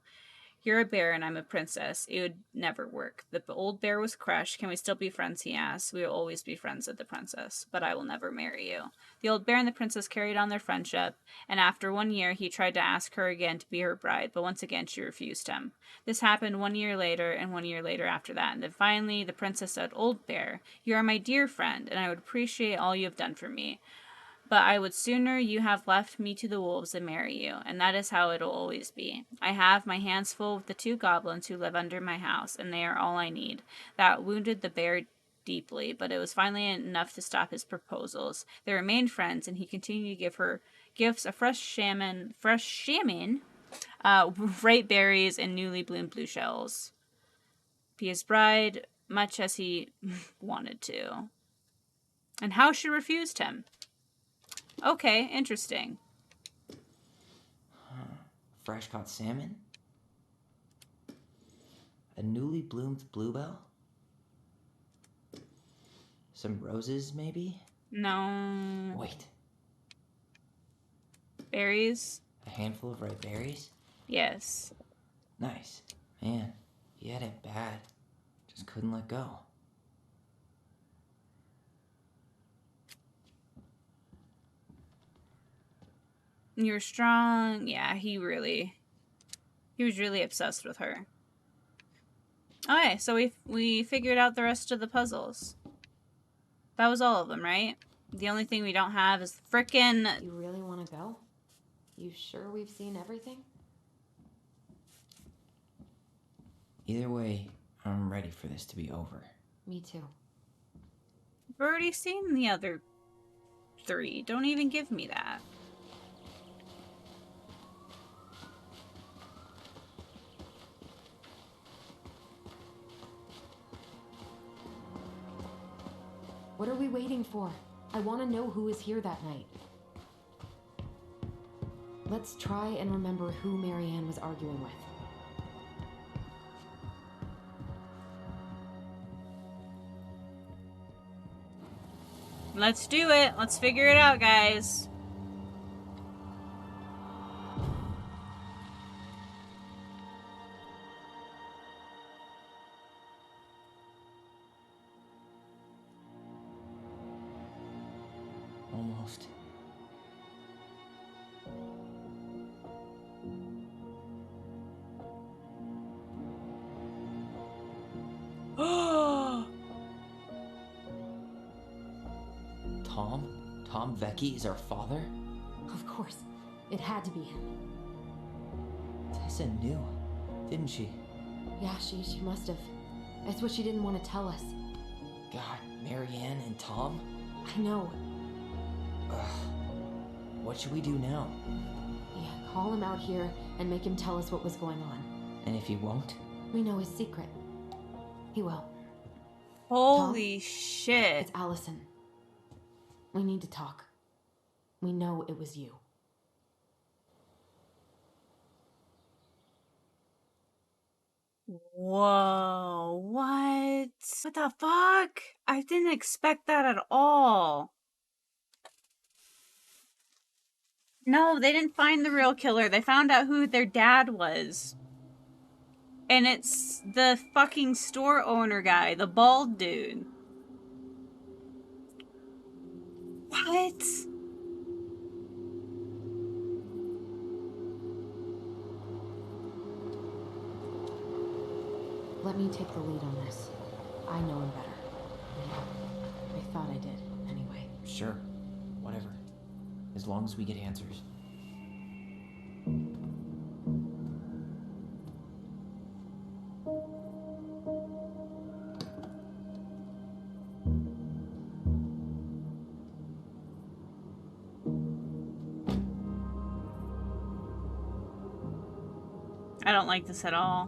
You're a bear and I'm a princess. It would never work." The old bear was crushed. "Can we still be friends?" he asked. "We will always be friends," said the princess, "but I will never marry you." The old bear and the princess carried on their friendship, and after 1 year he tried to ask her again to be her bride, but once again she refused him. This happened 1 year later, and 1 year later after that, and then finally the princess said, "Old bear, you are my dear friend, and I would appreciate all you have done for me. But I would sooner you have left me to the wolves than marry you, and that is how it'll always be. I have my hands full with the 2 goblins who live under my house, and they are all I need." That wounded the bear deeply, but it was finally enough to stop his proposals. They remained friends, and he continued to give her gifts of fresh salmon, ripe berries, and newly bloomed blue shells. Be his bride, much as he wanted to. And how she refused him. Okay, interesting. Fresh caught salmon? A newly bloomed bluebell? Some roses, maybe? No. Wait, Berries? a handful of ripe berries? Yes. Nice. Man, he had it bad. Just couldn't let go. You're strong. Yeah, he was really obsessed with her. Okay, so we figured out the rest of the puzzles. That was all of them, right? The only thing we don't have is frickin'... You really want to go? You sure we've seen everything? Either way, I'm ready for this to be over. Me too. I've already seen the other 3. Don't even give me that. What are we waiting for? I want to know who was here that night. Let's try and remember who Marianne was arguing with. Let's do it. Let's figure it out, guys. Almost. Tom Vecchi is our father? Of course. It had to be him. Tessa knew, didn't she? Yeah, she must have. It's what she didn't want to tell us. God, Marianne and Tom? I know. Ugh. What should we do now? Yeah, call him out here and make him tell us what was going on. And if he won't? We know his secret. He will. Holy shit. It's Allison. We need to talk. We know it was you. Whoa, what? What the fuck? I didn't expect that at all. No, they didn't find the real killer. They found out who their dad was. And it's the fucking store owner guy, the bald dude. What? Let me take the lead on this. I know him better. Yeah, I thought I did, anyway. Sure. Whatever. As long as we get answers. I don't like this at all.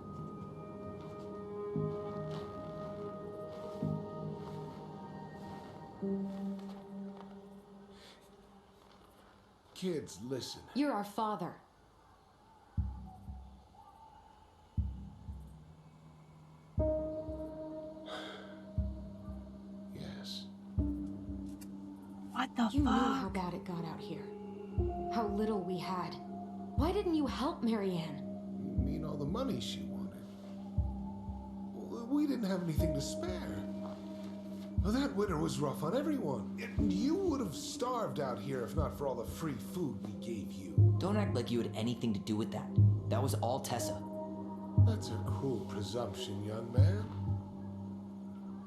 Kids, listen. You're our father. Yes. What the You knew fuck? how bad it got out here. How little we had. Why didn't you help Marianne? You mean all the money she wanted? Well, we didn't have anything to spare. Well, that winter was rough on everyone. And you would have starved out here if not for all the free food we gave you. Don't act like you had anything to do with that. That was all Tessa. That's a cruel presumption, young man.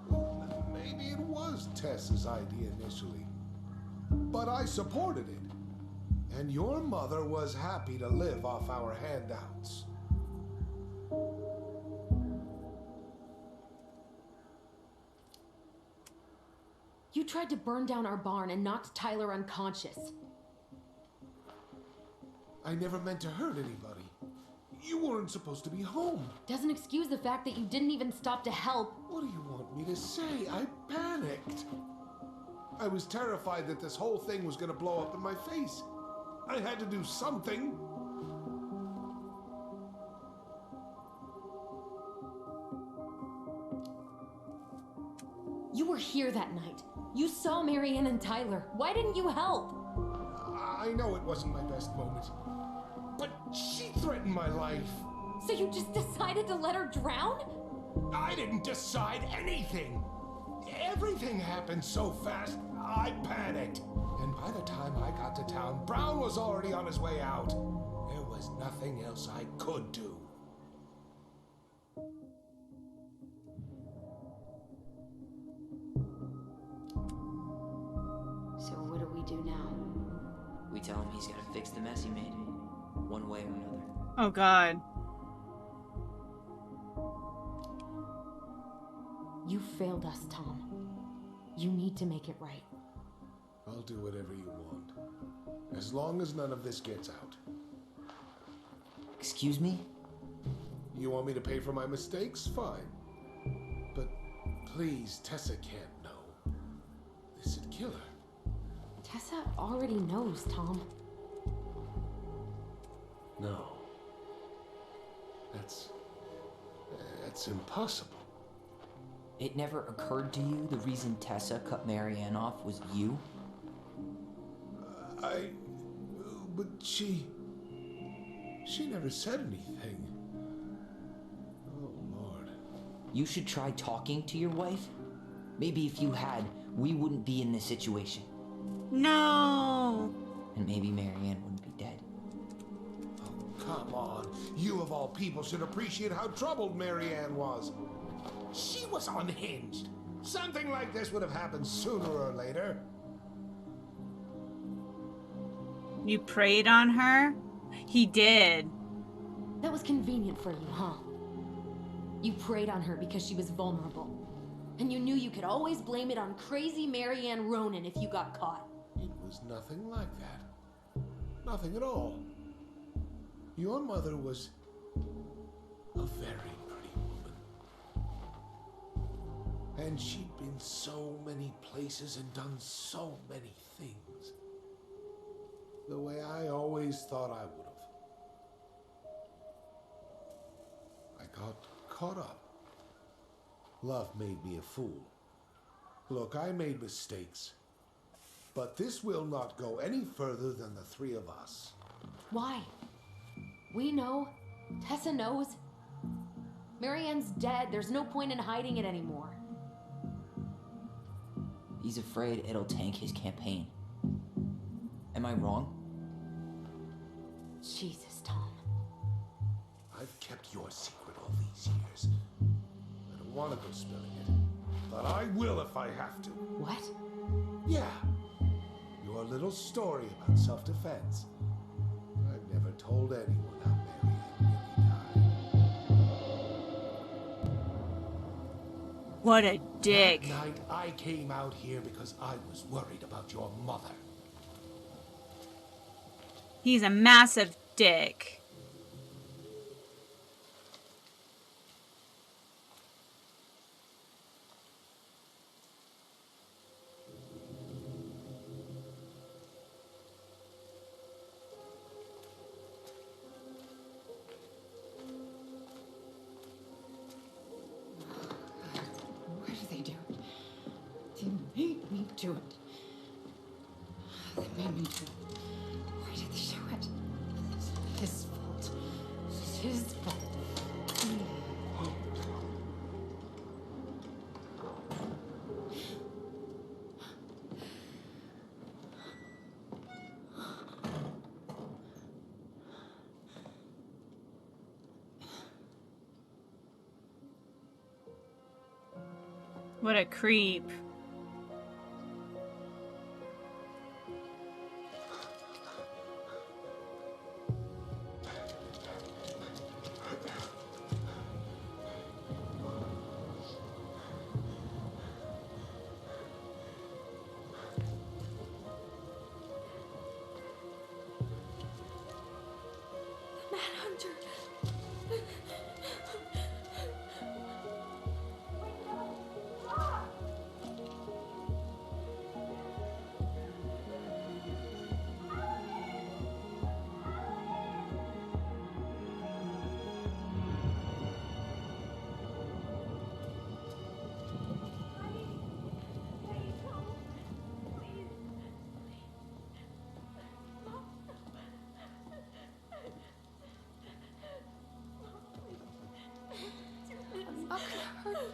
Well, maybe it was Tessa's idea initially. But I supported it. And your mother was happy to live off our handouts. You tried to burn down our barn and knocked Tyler unconscious. I never meant to hurt anybody. You weren't supposed to be home. Doesn't excuse the fact that you didn't even stop to help. What do you want me to say? I panicked. I was terrified that this whole thing was going to blow up in my face. I had to do something. You were here that night. You saw Marianne and Tyler. Why didn't you help? I know it wasn't my best moment, but she threatened my life. So you just decided to let her drown? I didn't decide anything. Everything happened so fast, I panicked. And by the time I got to town, Brown was already on his way out. There was nothing else I could do. So what do we do now? We tell him he's gotta fix the mess he made, one way or another. Oh god. You failed us, Tom. You need to make it right. I'll do whatever you want, as long as none of this gets out. Excuse me? You want me to pay for my mistakes? Fine. But please, Tessa can't know. This'd kill her. Tessa already knows, Tom. No. That's impossible. It never occurred to you the reason Tessa cut Marianne off was you? But she never said anything. Oh, Lord. You should try talking to your wife. Maybe if you had, we wouldn't be in this situation. No. And maybe Marianne wouldn't be dead. Oh, come on. You of all people should appreciate how troubled Marianne was. She was unhinged. Something like this would have happened sooner or later. You preyed on her? He did. That was convenient for you, huh? You preyed on her because she was vulnerable. And you knew you could always blame it on crazy Marianne Ronan if you got caught. It was nothing like that. Nothing at all. Your mother was a very pretty woman. And she'd been so many places and done so many things. The way I always thought I would have. I got caught up. Love made me a fool. Look, I made mistakes. But this will not go any further than the three of us. Why? We know. Tessa knows. Marianne's dead. There's no point in hiding it anymore. He's afraid it'll tank his campaign. Am I wrong? Jesus, Tom. I've kept your secret all these years. I don't want to go spilling it, but I will if I have to. What? Yeah, your little story about self-defense. I've never told anyone how Marianne really died. What a dick. That night, I came out here because I was worried about your mother. He's a massive dick. me do it. They made me do it. Why did they do it? It's his fault. It's his fault. What a creep. Manhunter. I'm not gonna hurt you.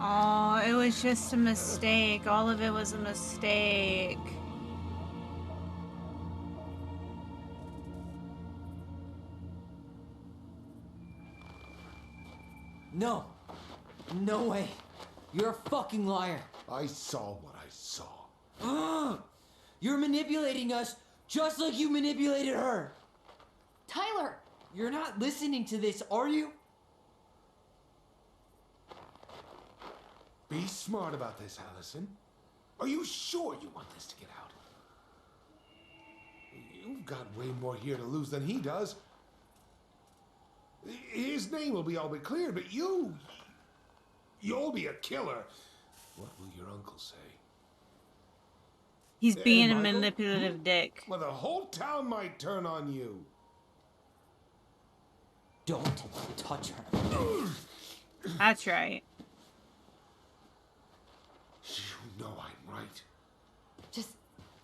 Oh, it was just a mistake. All of it was a mistake. No. No way. You're a fucking liar. I saw what I saw. You're manipulating us just like you manipulated her. Tyler! You're not listening to this, are you? Be smart about this, Allison. Are you sure you want this to get out? You've got way more here to lose than he does. His name will be all but clear, but you'll be a killer. What will your uncle say? He's Hey, being a Michael? manipulative dick. Well, the whole town might turn on you. Don't touch her. That's right. You know I'm right. Just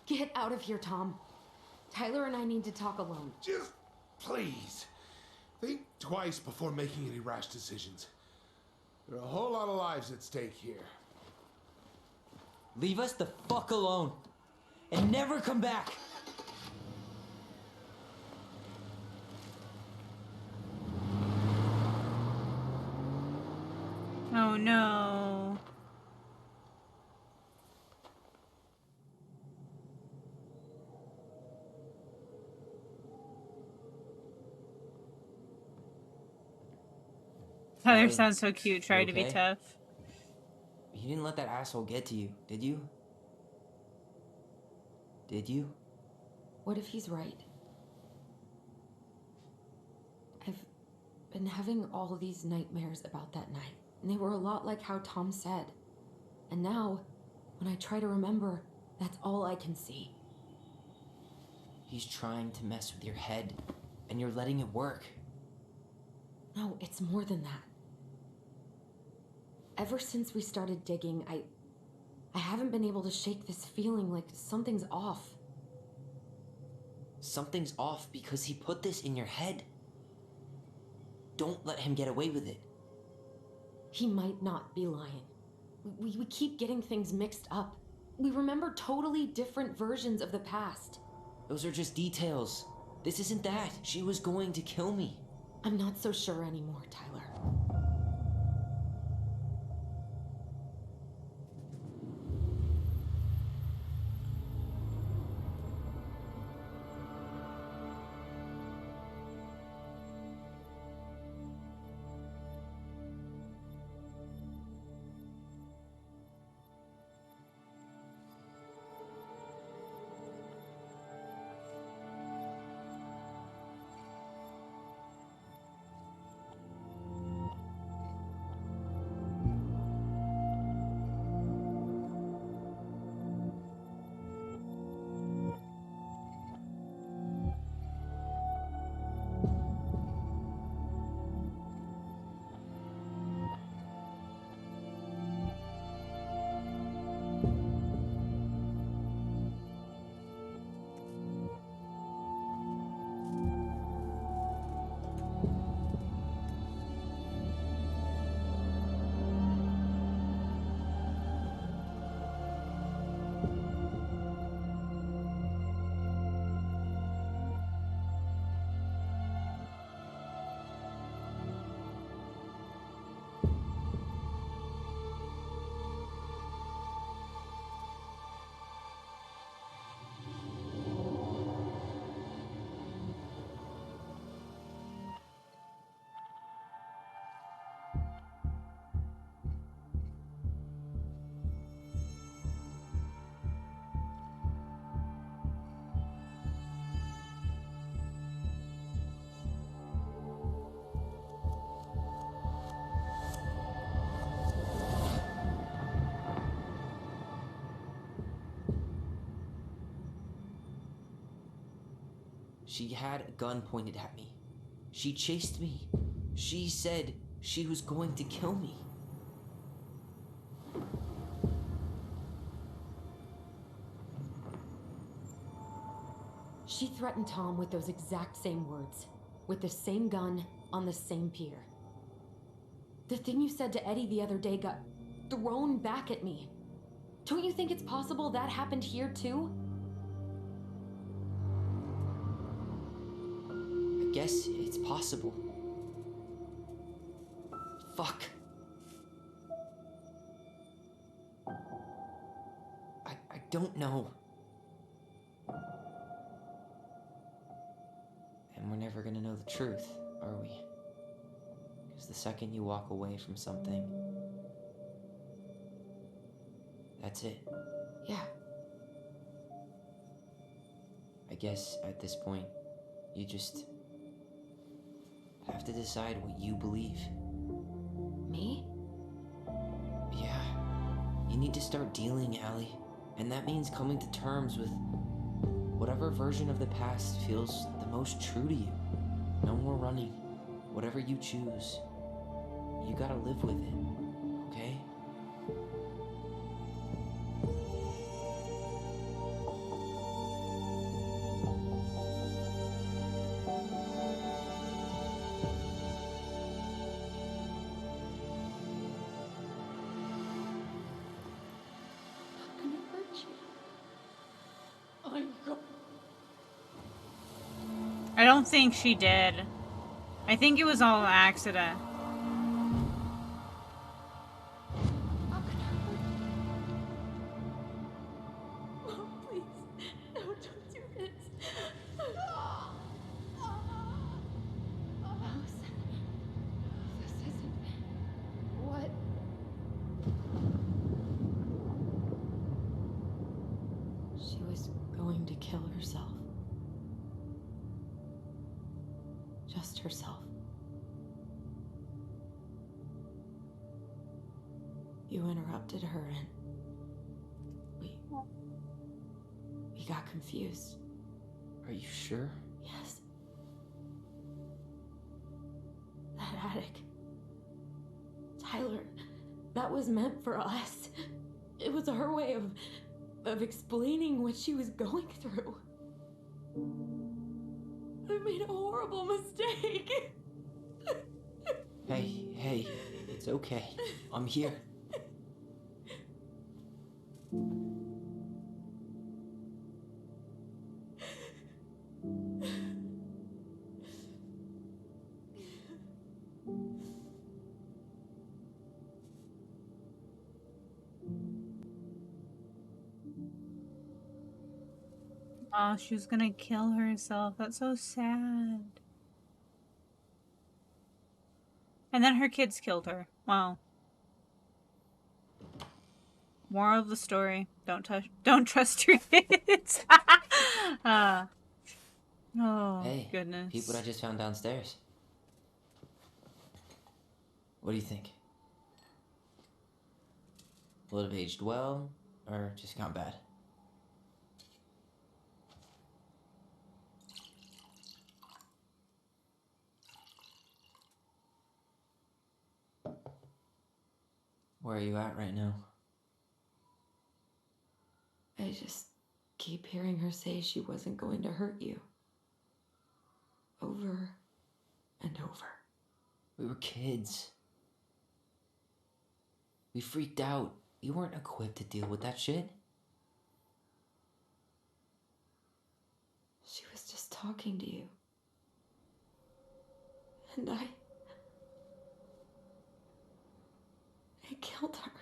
get out of here, Tom. Tyler and I need to talk alone. Just please think twice before making any rash decisions. There are a whole lot of lives at stake here. Leave us the fuck alone. And never come back. Oh no. Tyler Tyler, sounds so cute, trying to be okay? tough. You didn't let that asshole get to you, did you? Did you? What if he's right? I've been having all these nightmares about that night, and they were a lot like how Tom said. And now, when I try to remember, that's all I can see. He's trying to mess with your head, and you're letting it work. No, it's more than that. Ever since we started digging, I haven't been able to shake this feeling like something's off. Something's off because he put this in your head. Don't let him get away with it. He might not be lying. We keep getting things mixed up. We remember totally different versions of the past. Those are just details. This isn't that. She was going to kill me. I'm not so sure anymore, Tyler. She had a gun pointed at me. She chased me. She said she was going to kill me. She threatened Tom with those exact same words, with the same gun on the same pier. The thing you said to Eddie the other day got thrown back at me. Don't you think it's possible that happened here too? I guess it's possible. Fuck. I don't know. And we're never gonna know the truth, are we? Because the second you walk away from something, that's it. Yeah. I guess at this point, you just have to decide what you believe. Me? Yeah. You need to start dealing, Allie. And that means coming to terms with whatever version of the past feels the most true to you. No more running. Whatever you choose, you gotta live with it, okay? I don't think she did. I think it was all an accident. Please, no, don't do this. This isn't what. She was going to kill herself. Just herself. You interrupted her and we got confused. Are you sure? Yes. That attic. Tyler, that was meant for us. It was her way of explaining what she was going through. I made a horrible mistake. Hey, it's okay. I'm here. Oh, she was gonna kill herself. That's so sad. And then her kids killed her. Wow. Moral of the story: don't trust your kids. Oh, Hey, goodness. peep what I just found downstairs. What do you think? Will it have aged well, or just gone bad? Where are you at right now? I just keep hearing her say she wasn't going to hurt you. Over and over. We were kids. We freaked out. You weren't equipped to deal with that shit. She was just talking to you. And I killed her.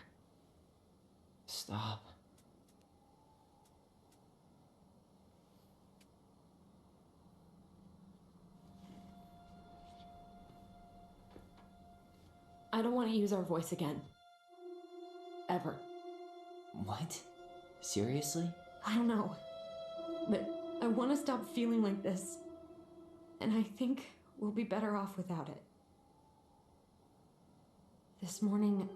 Stop. I don't want to use our voice again. Ever. What? Seriously? I don't know. But I want to stop feeling like this. And I think we'll be better off without it. This morning,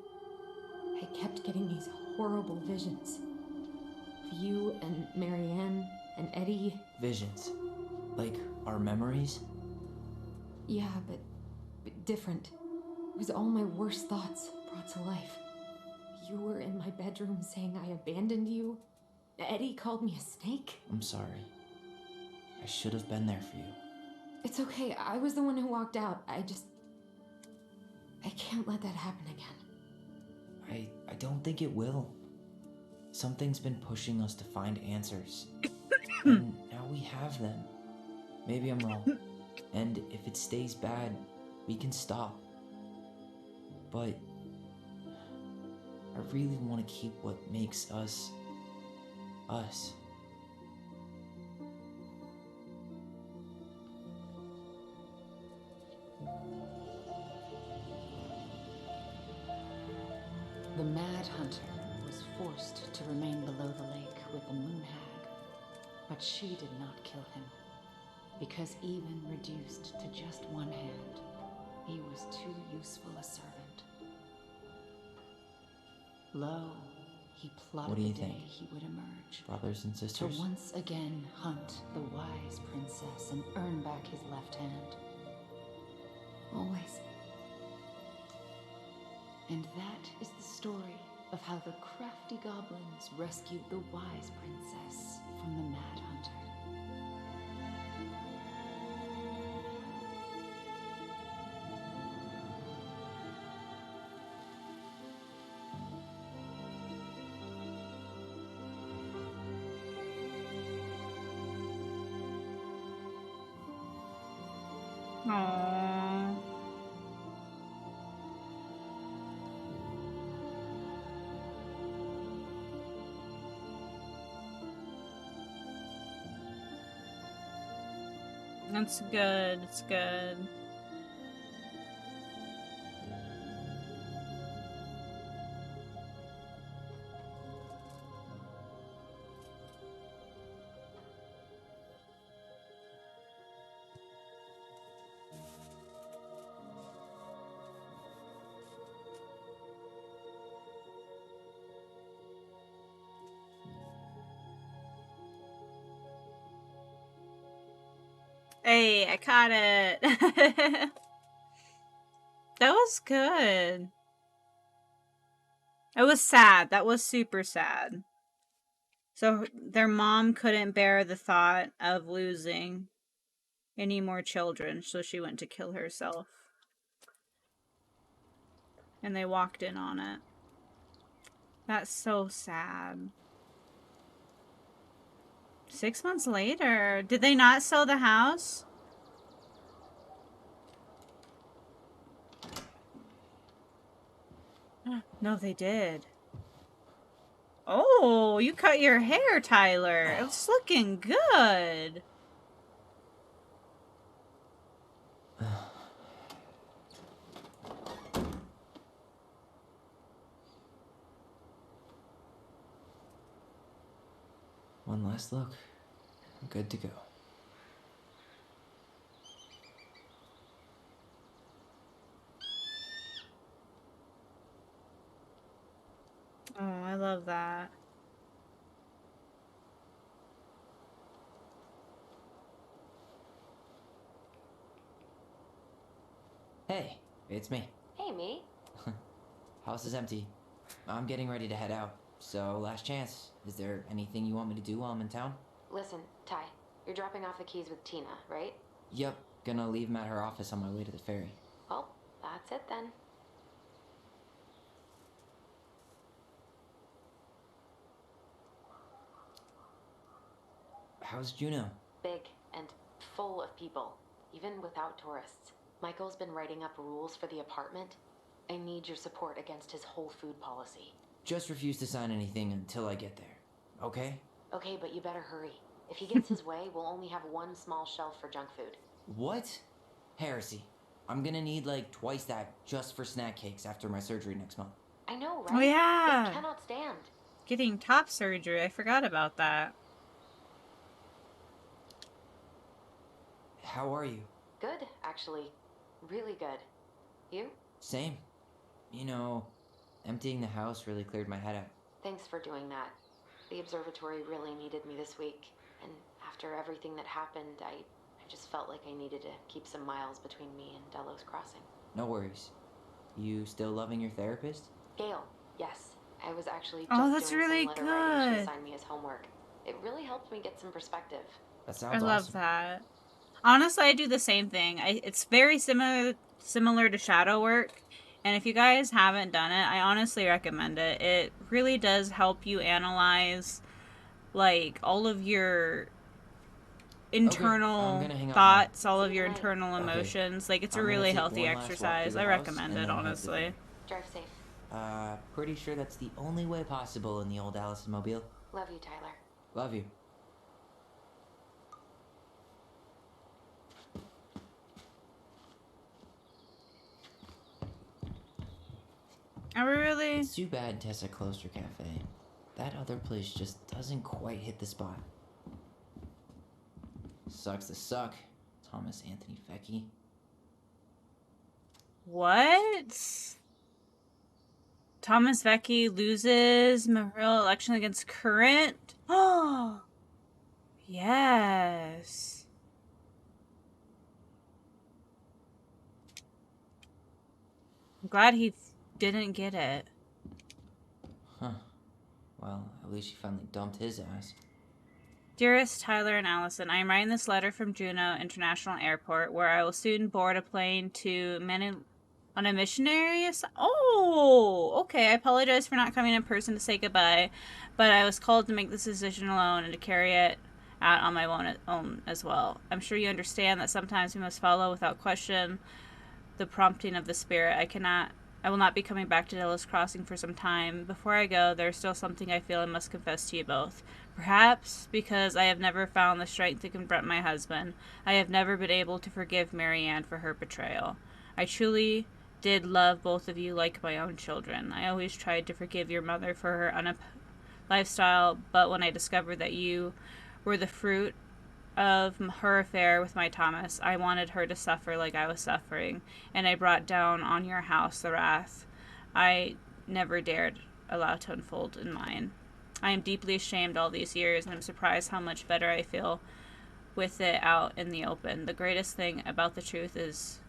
I kept getting these horrible visions. Of you and Marianne and Eddie. Visions. Like our memories? Yeah, but different. It was all my worst thoughts brought to life. You were in my bedroom saying I abandoned you. Eddie called me a snake. I'm sorry. I should have been there for you. It's okay, I was the one who walked out. I can't let that happen again. I don't think it will. Something's been pushing us to find answers. And now we have them. Maybe I'm wrong. And if it stays bad, we can stop. But I really want to keep what makes us, us. The Mad Hunter was forced to remain below the lake with the Moon Hag, but she did not kill him, because even reduced to just one hand, he was too useful a servant. Lo, he plotted What do you the day think? he would emerge, Brothers and to sisters? once again hunt the wise princess and earn back his left hand. Always. And that is the story of how the crafty goblins rescued the wise princess from the Mad Hunter. Aww. That's good. It's good. Hey, I caught it. That was good. It was sad. That was super sad. So their mom couldn't bear the thought of losing any more children, so she went to kill herself. And they walked in on it. That's so sad. 6 months later. Did they not sell the house? No, they did. Oh, you cut your hair, Tyler. It's looking good. One last look. Good to go. Oh, I love that. Hey, it's me. Hey, me. House is empty. I'm getting ready to head out. So, last chance. Is there anything you want me to do while I'm in town? Listen, Ty, you're dropping off the keys with Tina, right? Yep, gonna leave them at her office on my way to the ferry. Well, that's it then. How's Juno? Big and full of people, even without tourists. Michael's been writing up rules for the apartment. I need your support against his whole food policy. Just refuse to sign anything until I get there. Okay? Okay, but you better hurry. If he gets his way, we'll only have one small shelf for junk food. What? Heresy. I'm gonna need like twice that just for snack cakes after my surgery next month. I know, right? Oh, yeah. It cannot stand. Getting top surgery. I forgot about that. How are you? Good, actually. Really good. You? Same. You know, emptying the house really cleared my head out. Thanks for doing that. The observatory really needed me this week. And after everything that happened, I just felt like I needed to keep some miles between me and Delos Crossing. No worries. You still loving your therapist? Gail, yes. I was actually Oh, just that's doing really some letter writing she good. assigned me as homework. It really helped me get some perspective. That I sounds love awesome. that. Honestly, I do the same thing. It's very similar to shadow work. And if you guys haven't done it, I honestly recommend it. It really does help you analyze like all of your I'm internal gonna hang up now. thoughts, all See of you your tonight. internal Okay. emotions. Like it's a I'm gonna really take healthy one last walk through exercise. the I house recommend and it, then head to honestly. bed. Drive safe. Pretty sure that's the only way possible in the old Allison mobile. Love you, Tyler. Love you. Are we really? It's too bad Tessa closed her cafe. That other place just doesn't quite hit the spot. Sucks to suck, Thomas Anthony Fecky. What? Thomas Vecchi loses mayoral election against current? Oh, yes. I'm glad he didn't get it. Huh. Well, at least she finally dumped his ass. Dearest Tyler and Allison, I am writing this letter from Juneau International Airport, where I will soon board a plane to on a missionary. Oh, okay. I apologize for not coming in person to say goodbye, but I was called to make this decision alone and to carry it out on my own as well. I'm sure you understand that sometimes we must follow without question the prompting of the spirit. I will not be coming back to Delos Crossing for some time. Before I go, there's still something I feel I must confess to you both. Perhaps because I have never found the strength to confront my husband, I have never been able to forgive Marianne for her betrayal. I truly did love both of you like my own children. I always tried to forgive your mother for her lifestyle, but when I discovered that you were the fruit of her affair with my Thomas, I wanted her to suffer like I was suffering, and I brought down on your house the wrath I never dared allow to unfold in mine. I am deeply ashamed all these years, and I'm surprised how much better I feel with it out in the open. The greatest thing about the truth is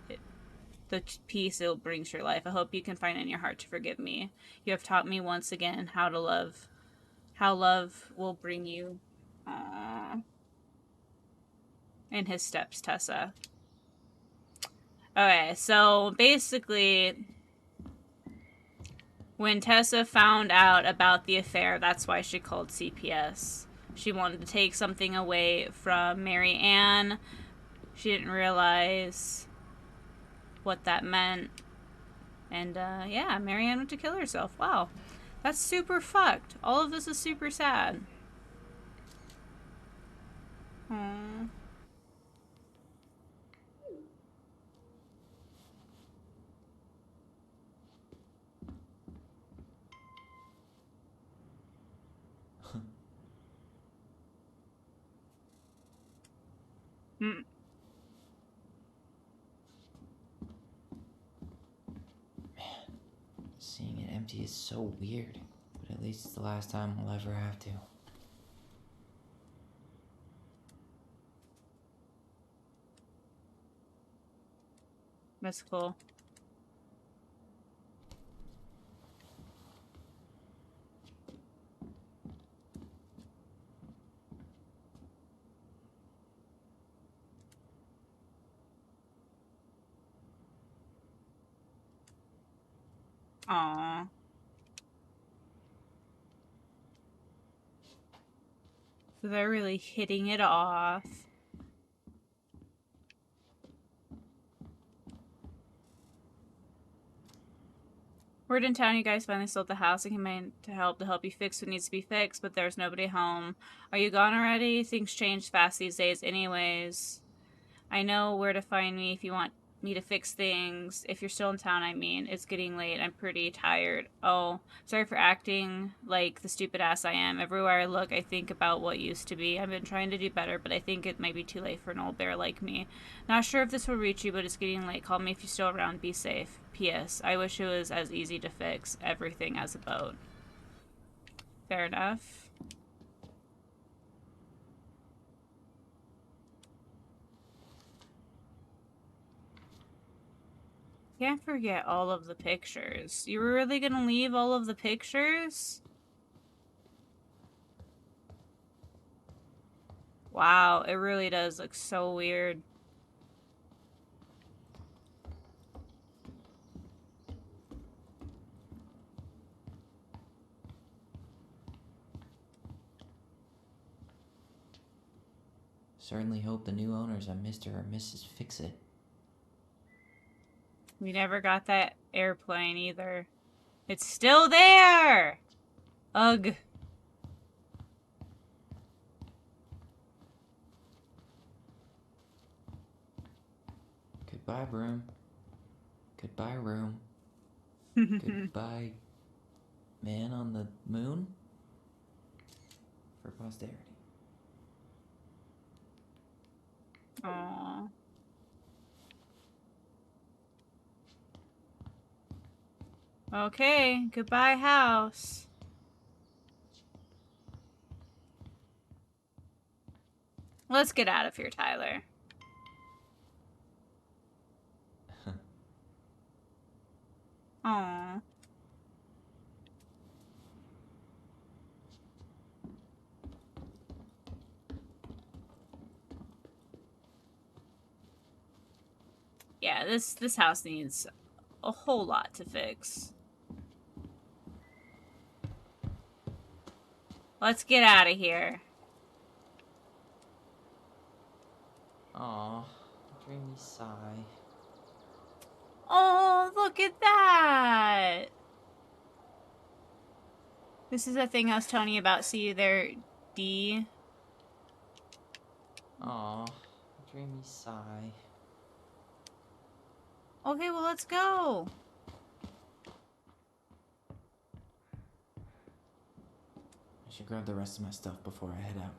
the peace it brings your life. I hope you can find in your heart to forgive me. You have taught me once again how love will bring you in his steps, Tessa. Okay, so basically, when Tessa found out about the affair, that's why she called CPS. She wanted to take something away from Mary Ann. She didn't realize what that meant. And, yeah, Mary Ann went to kill herself. Wow. That's super fucked. All of this is super sad. Aww. Seeing it empty is so weird, but at least it's the last time I'll ever have to. That's cool. Aww. So they're really hitting it off. Word in town, you guys finally sold the house and came in to help you fix what needs to be fixed, but there's nobody home. Are you gone already? Things change fast these days anyways. I know where to find me if you want me to fix things. If you're still in town, I mean. It's getting late. I'm pretty tired. Oh, sorry for acting like the stupid ass I am. Everywhere I look, I think about what used to be. I've been trying to do better, but I think it might be too late for an old bear like me. Not sure if this will reach you, but it's getting late. Call me if you're still around. Be safe. P.S. I wish it was as easy to fix everything as a boat. Fair enough. can't forget all of the pictures. You were really gonna leave all of the pictures? Wow, it really does look so weird. Certainly hope the new owners are Mr. or Mrs. Fix-It. We never got that airplane either. It's still there! Ugh. Goodbye, room. Goodbye, room. Goodbye, man on the moon. For posterity. Aww. Okay, goodbye, house. Let's get out of here, Tyler. Aww. Yeah, this house needs a whole lot to fix. Let's get out of here. Aw, dreamy sigh. Oh, look at that! This is the thing I was telling you about. See you there, D. Aw, dreamy sigh. Okay, well, let's go. I should grab the rest of my stuff before I head out.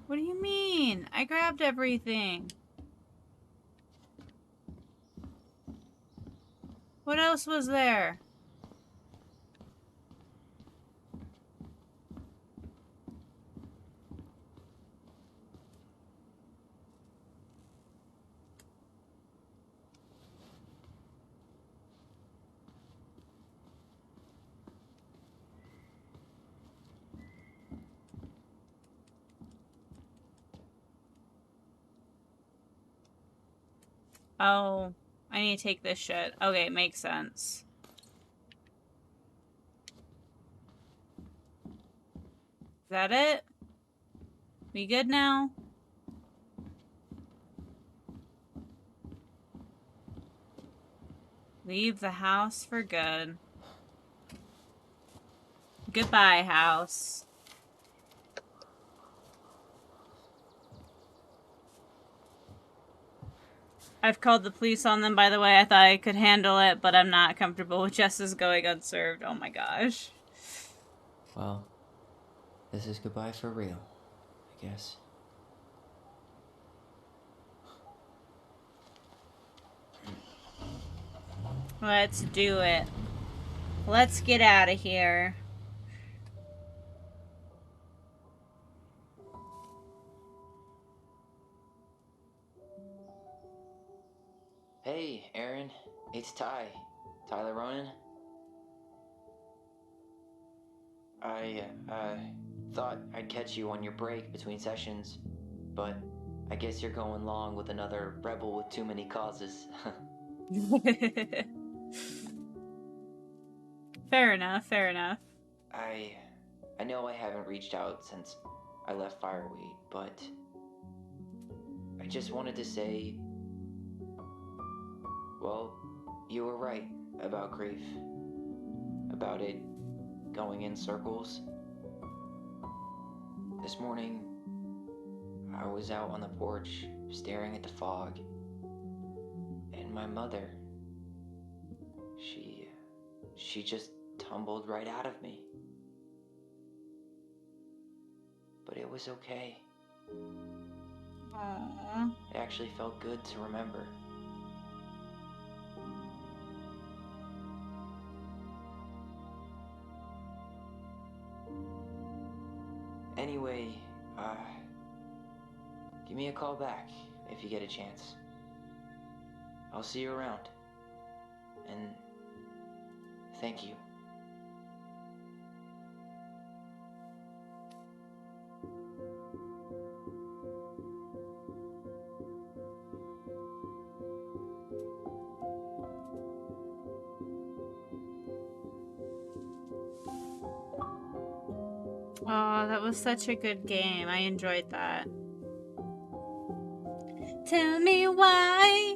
What do you mean? I grabbed everything. What else was there? Oh, I need to take this shit. Okay, it makes sense. Is that it? We good now? Leave the house for good. Goodbye, house. I've called the police on them, by the way. I thought I could handle it, but I'm not comfortable with justice going unserved. Oh my gosh. Well, this is goodbye for real, I guess. Let's do it. Let's get out of here. Hey, Aaron. It's Ty. Tyler Ronan. I thought I'd catch you on your break between sessions, but I guess you're going along with another rebel with too many causes. Fair enough, fair enough. I know I haven't reached out since I left Fireway, but I just wanted to say, well, you were right about grief. About it going in circles. This morning, I was out on the porch staring at the fog, and my mother, she just tumbled right out of me. But it was okay. Aww. It actually felt good to remember. Anyway, give me a call back if you get a chance. I'll see you around. And thank you. Oh, that was such a good game. I enjoyed that. Tell me why